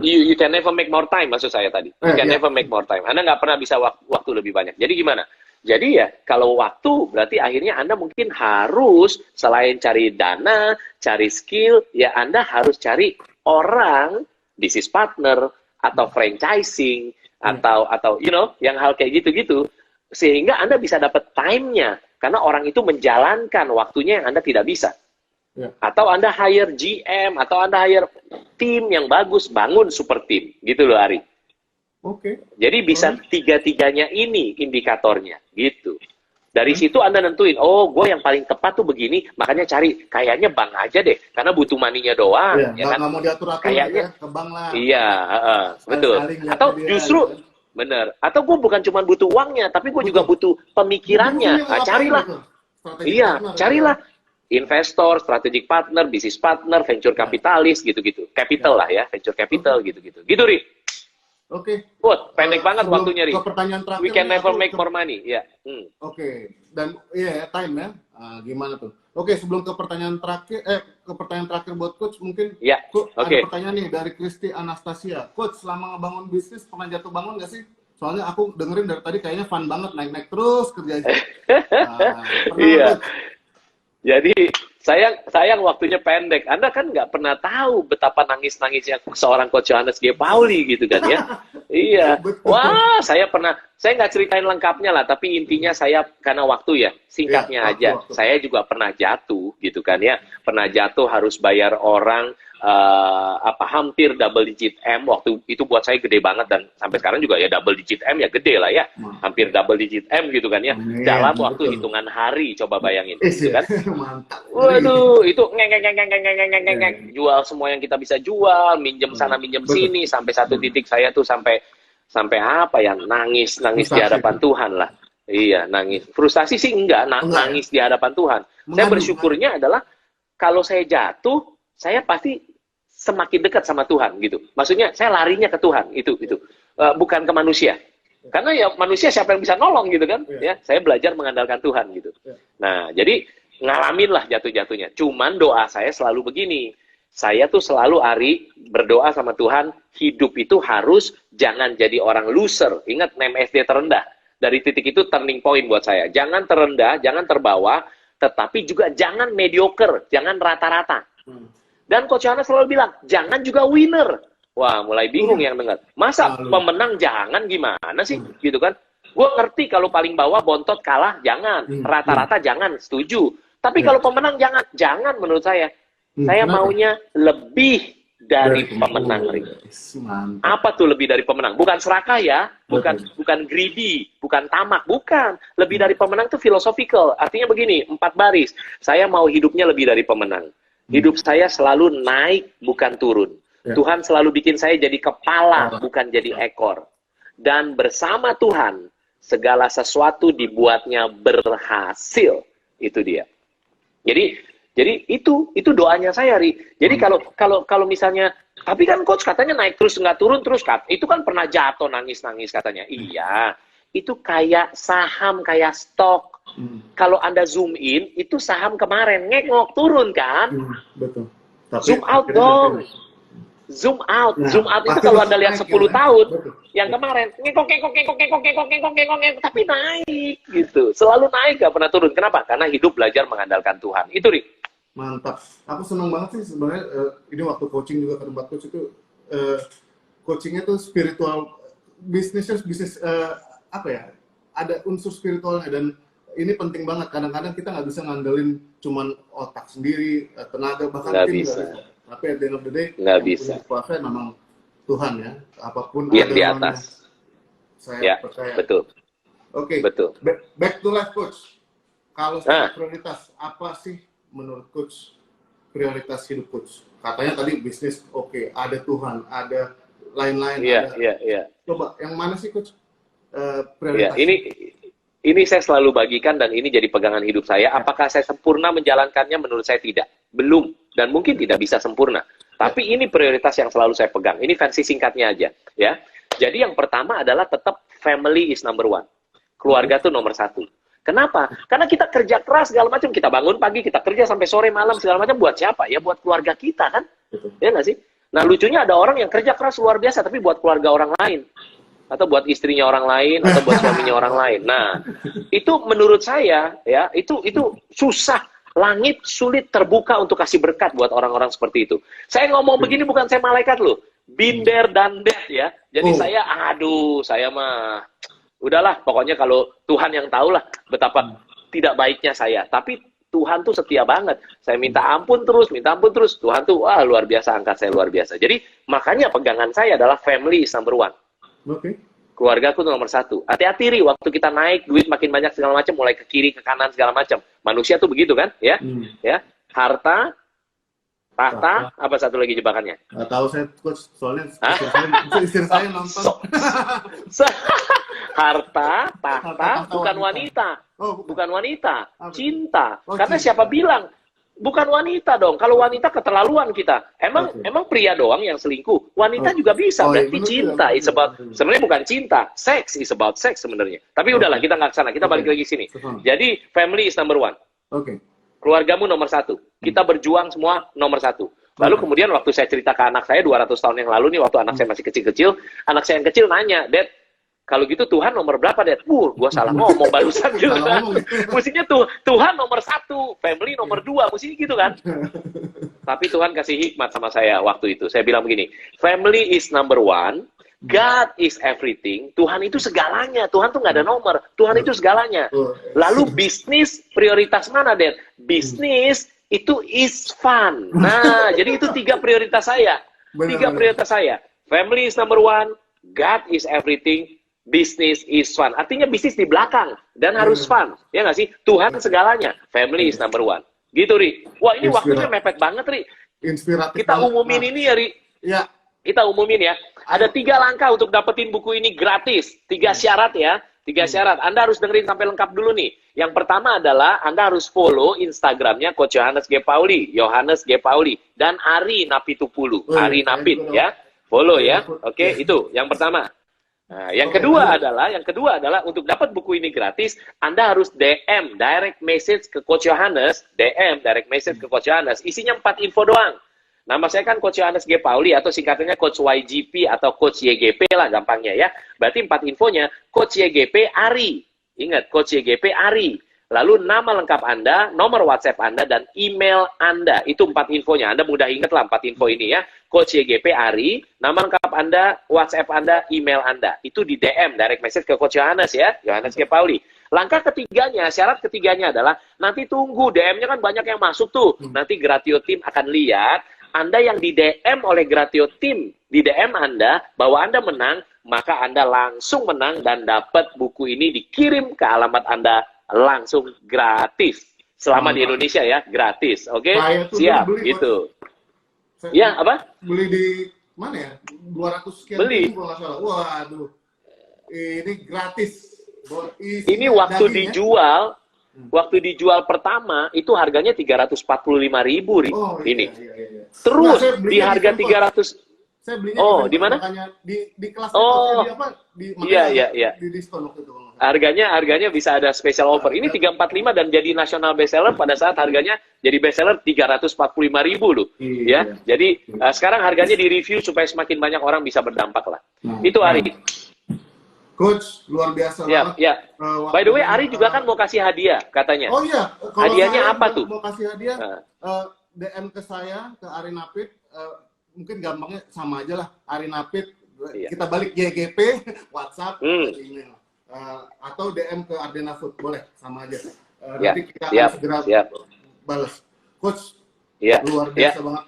You can never make more time, maksud saya tadi. You can never make more time. Anda nggak pernah bisa waktu lebih banyak. Jadi gimana? Jadi ya, kalau waktu, berarti akhirnya Anda mungkin harus, selain cari dana, cari skill, ya Anda harus cari orang, business partner, atau franchising, atau yang hal kayak gitu-gitu, sehingga Anda bisa dapat time-nya, karena orang itu menjalankan waktunya yang Anda tidak bisa. Atau Anda hire GM, atau Anda hire tim yang bagus, bangun super team, gitu loh, Ari. Jadi bisa 3-3-nya ini indikatornya, gitu. Dari situ Anda nentuin, gue yang paling tepat tuh begini, makanya cari, kayaknya bank aja deh, karena butuh money-nya doang. Ya kan? Nggak mau diatur-atur kayaknya ke bank lah. Iya, betul. Atau justru, bener. Atau gue bukan cuma butuh uangnya, tapi gue juga butuh pemikirannya. Nah, carilah. Carilah. Investor, strategic partner, business partner, venture capitalis, gitu-gitu. Capital lah ya, venture capital, gitu-gitu. Gitu, Ri. Pendek banget waktunya, Ri. Pertanyaan terakhir. We can never make more money. Ya. Dan time ya. Gimana tuh? Sebelum ke pertanyaan terakhir, ke pertanyaan terakhir buat Coach. Mungkin Ya, ada oke. pertanyaan nih dari Kristi Anastasia. Coach, selama ngebangun bisnis pernah jatuh bangun nggak sih? Soalnya aku dengerin dari tadi kayaknya fun banget, naik-naik terus kerjanya. Pernah nggak, Iya. Coach? Jadi sayang waktunya pendek. Anda kan nggak pernah tahu betapa nangis-nangisnya seorang Coach Johannes G. Pauli gitu kan ya. Iya. Betul. Wah, saya nggak ceritain lengkapnya lah, tapi intinya saya karena waktu ya, singkatnya Ya, aja. waktu. Saya juga pernah jatuh gitu kan ya. Pernah jatuh harus bayar orang hampir double digit M. Waktu itu buat saya gede banget dan sampai sekarang juga ya double digit M ya gede lah ya. Hampir double digit M gitu kan ya. Amin, Dalam waktu betul. hitungan hari, coba bayangin gitu kan. Mantap. Waduh, itu jual semua yang kita bisa jual, minjem sana minjem Betul. sini, sampai satu titik saya tuh sampai apa ya, nangis di Frustasi. hadapan Tuhan lah. Iya, nangis. Frustasi sih enggak, nangis di hadapan Tuhan. Saya bersyukurnya adalah kalau saya jatuh, saya pasti semakin dekat sama Tuhan gitu. Maksudnya saya larinya ke Tuhan, itu. Bukan ke manusia. Karena ya manusia siapa yang bisa nolong gitu kan? Ya, saya belajar mengandalkan Tuhan gitu. Nah, jadi ngalamin lah jatuh-jatuhnya. Cuman doa saya selalu begini. Saya tuh selalu berdoa sama Tuhan, hidup itu harus jangan jadi orang loser. Ingat NMSD terendah. Dari titik itu turning point buat saya. Jangan terendah, jangan terbawa, tetapi juga jangan mediocre, jangan rata-rata. Dan Coach Yohanes selalu bilang, jangan juga winner. Wah, mulai bingung yang dengar. Masa pemenang jangan gimana sih? Gitu kan? Gue ngerti kalau paling bawah bontot kalah, jangan. Rata-rata jangan, setuju. Tapi kalau pemenang jangan menurut saya. Saya maunya lebih dari pemenang. Apa tuh lebih dari pemenang? Bukan serakah ya, bukan greedy, bukan tamak, bukan. Lebih dari pemenang tuh philosophical. Artinya begini, 4 baris. Saya mau hidupnya lebih dari pemenang. Hidup saya selalu naik, bukan turun. Tuhan selalu bikin saya jadi kepala, bukan jadi ekor. Dan bersama Tuhan, segala sesuatu dibuatnya berhasil. Itu dia. Jadi itu doanya saya, Ri. Jadi kalau misalnya, tapi kan Coach katanya naik terus nggak turun terus, itu kan pernah jatuh nangis-nangis katanya. Iya, itu kayak saham, kayak stok. Kalau Anda zoom in, itu saham kemarin ngengok turun kan? Betul. Tapi Zoom out dong. Zoom out. Zoom out itu kalau Anda lihat 10 tahun, yang kemarin ngengok, tapi naik gitu. Selalu naik, gak pernah turun. Kenapa? Karena hidup belajar mengandalkan Tuhan. Itu, Rik. Mantap. Aku senang banget sih sebenarnya. Ini waktu coaching juga ke tempat coach itu, coachingnya tuh spiritual, bisnis apa ya? Ada unsur spiritualnya dan ini penting banget. Kadang-kadang kita nggak bisa ngandelin cuman otak sendiri, tenaga, bahkan nggak tim bisa. nggak bisa. Tapi at the end of the day, nggak bisa. Kuasa memang Tuhan ya. Apapun Yang ada di atas. Saya percaya. Betul. Oke. Betul. Back to life, Coach. Kalau prioritas, apa sih menurut Coach prioritas hidup Coach? Katanya tadi bisnis, oke. Ada Tuhan, ada lain-lain. Iya. Coba, yang mana sih Coach prioritas? Ya, ini saya selalu bagikan dan ini jadi pegangan hidup saya. Apakah saya sempurna menjalankannya? Menurut saya tidak. Belum. Dan mungkin tidak bisa sempurna. Tapi ini prioritas yang selalu saya pegang. Ini versi singkatnya aja. Ya. Jadi yang pertama adalah tetap family is number one. Keluarga tuh nomor 1. Kenapa? Karena kita kerja keras segala macam. Kita bangun pagi, kita kerja sampai sore malam segala macam. Buat siapa? Ya buat keluarga kita kan. Ya nggak sih? Nah lucunya ada orang yang kerja keras luar biasa tapi buat keluarga orang lain. Atau buat istrinya orang lain, atau buat suaminya orang lain. Nah, itu menurut saya, ya, itu susah. Langit sulit terbuka untuk kasih berkat buat orang-orang seperti itu. Saya ngomong begini bukan saya malaikat loh. Been there done that ya. Jadi saya mah, udahlah, pokoknya kalau Tuhan yang tahu lah betapa tidak baiknya saya. Tapi Tuhan tuh setia banget. Saya minta ampun terus. Tuhan tuh, wah luar biasa, angkat saya luar biasa. Jadi, makanya pegangan saya adalah family is number one. Keluarga aku tuh nomor 1. Hati-hati, Ri, waktu kita naik duit makin banyak segala macam, mulai ke kiri ke kanan segala macam. Manusia tuh begitu kan, ya? Ya, harta, tahta, apa satu lagi jebakannya? Nggak tahu saya, Coach, soalnya istri saya nonton. Harta, tahta, bukan wanita. Bukan wanita, cinta. Karena siapa bilang? Bukan wanita dong. Kalau wanita keterlaluan kita. Emang pria doang yang selingkuh. Wanita juga bisa. Berarti cinta is about, sebenarnya bukan cinta. Sex is about sex sebenarnya. Tapi udahlah, kita nggak ke sana. Kita balik lagi sini. Jadi family is number one. keluargamu nomor satu. Kita berjuang semua nomor satu. Lalu kemudian waktu saya cerita ke anak saya 200 tahun yang lalu nih, waktu anak saya masih kecil-kecil, anak saya yang kecil nanya, Dad, kalau gitu Tuhan nomor berapa, Dad? Gua salah ngomong barusan gitu kan. Mestinya Tuhan nomor satu, family nomor dua, mestinya gitu kan. Tapi Tuhan kasih hikmat sama saya waktu itu. Saya bilang begini, family is number one, God is everything. Tuhan itu segalanya. Tuhan tuh nggak ada nomor. Tuhan itu segalanya. Lalu bisnis prioritas mana, Dad? Bisnis itu is fun. Nah, jadi itu 3 prioritas saya. 3 prioritas saya. Family is number one, God is everything, business is fun. Artinya bisnis di belakang dan harus fun. Ya nggak sih? Tuhan segalanya. Family is number one. Gitu, Ri. Wah, ini waktunya mepet banget, Ri. Inspiratif. Kita umumin ini ya, Ri. Ya. Kita umumin ya. Ada 3 langkah untuk dapetin buku ini gratis. 3 syarat ya. 3 syarat. Anda harus dengerin sampai lengkap dulu nih. Yang pertama adalah Anda harus follow Instagramnya Coach Yohanes G. Pauli. Yohanes G. Pauli. Dan Ari Napitupulu. Ari Napit ya. Follow ya. Oke, itu yang pertama. Nah, yang kedua adalah untuk dapat buku ini gratis, Anda harus DM, direct message ke Coach Yohanes, DM, direct message ke Coach Yohanes. Isinya 4 info doang. Nama saya kan Coach Yohanes G. Pauli atau singkatannya Coach YGP atau Coach YGP lah gampangnya ya. Berarti 4 infonya, Coach YGP Ari. Ingat, Coach YGP Ari. Lalu nama lengkap Anda, nomor WhatsApp Anda, dan email Anda. Itu 4 infonya. Anda mudah ingat lah 4 info ini ya. Coach YGP Ari, nama lengkap Anda, WhatsApp Anda, email Anda. Itu di DM, direct message ke Coach Yohanes ya. Yohanes G. Pauli. Langkah ketiganya, syarat ketiganya adalah, nanti tunggu, DM-nya kan banyak yang masuk tuh. Nanti Gratio Team akan lihat, Anda yang di DM oleh Gratio Team, di DM Anda, bahwa Anda menang, maka Anda langsung menang dan dapat buku ini dikirim ke alamat Anda langsung gratis. Selama di Indonesia ya, gratis. Oke? Siap, gitu. Ya, apa? Beli di mana ya? 200 sekian beli. Kalau nggak salah. Waduh. Ini gratis. Ini waktu dijual, waktu dijual pertama itu harganya 345.000 Oh, ini. Iya. Terus Nah, di harga 300. Saya belinya di mana? Di kelas Iya. di diskon waktu itu. Harganya bisa ada special offer. Ini 345 dan jadi national bestseller pada saat harganya jadi bestseller 345.000 loh. Ya. Jadi sekarang harganya di review supaya semakin banyak orang bisa berdampak lah. Itu Ari. Coach, luar biasa banget. Ya. By the way, Ari juga kan mau kasih hadiah katanya. Oh iya, hadiahnya apa tuh? Mau kasih hadiah, DM ke saya, ke Ari Napit, mungkin gampangnya sama aja lah, Ari Napit, kita balik YGP, WhatsApp, email. Atau DM ke Ardena Food, boleh, sama aja. Nanti kita akan segera balas. Coach, luar biasa banget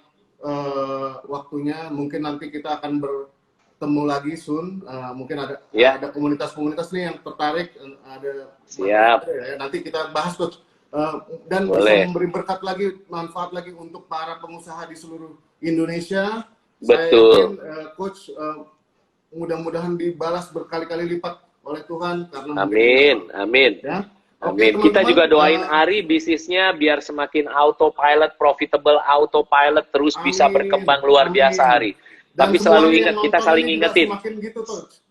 waktunya, mungkin nanti kita akan bertemu lagi soon, mungkin ada komunitas-komunitas nih yang tertarik, ada nanti kita bahas, Coach. Dan bisa memberi berkat lagi, manfaat lagi untuk para pengusaha di seluruh Indonesia. Betul. Saya yakin, Coach, mudah-mudahan dibalas berkali-kali lipat oleh Tuhan karena amin. Ya? Amin. Kita juga doain Ari bisnisnya biar semakin autopilot, profitable autopilot, terus bisa berkembang luar biasa Ari. Tapi selalu ingat, kita saling ingetin. Semakin gitu, Coach.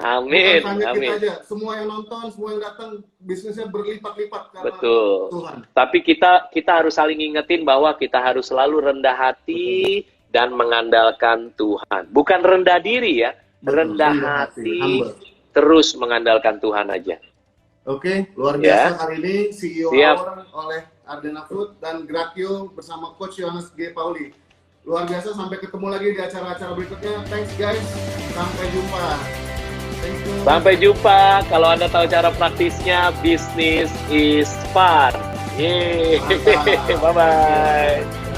Amin. Kita aja. Semua yang nonton, semua yang datang, bisnisnya berlipat-lipat karena Tuhan. Tapi kita harus saling ingetin bahwa kita harus selalu rendah hati dan mengandalkan Tuhan. Bukan rendah diri ya, rendah hati, terus mengandalkan Tuhan aja. Oke, luar biasa hari ini CEO Hour oleh Ardena Food dan Gratio bersama Coach Yohanes G. Pauli. Luar biasa, sampai ketemu lagi di acara-acara berikutnya. Thanks guys, sampai jumpa. Sampai jumpa. Kalau Anda tahu cara praktisnya, business is fun. Yeay. Bye-bye.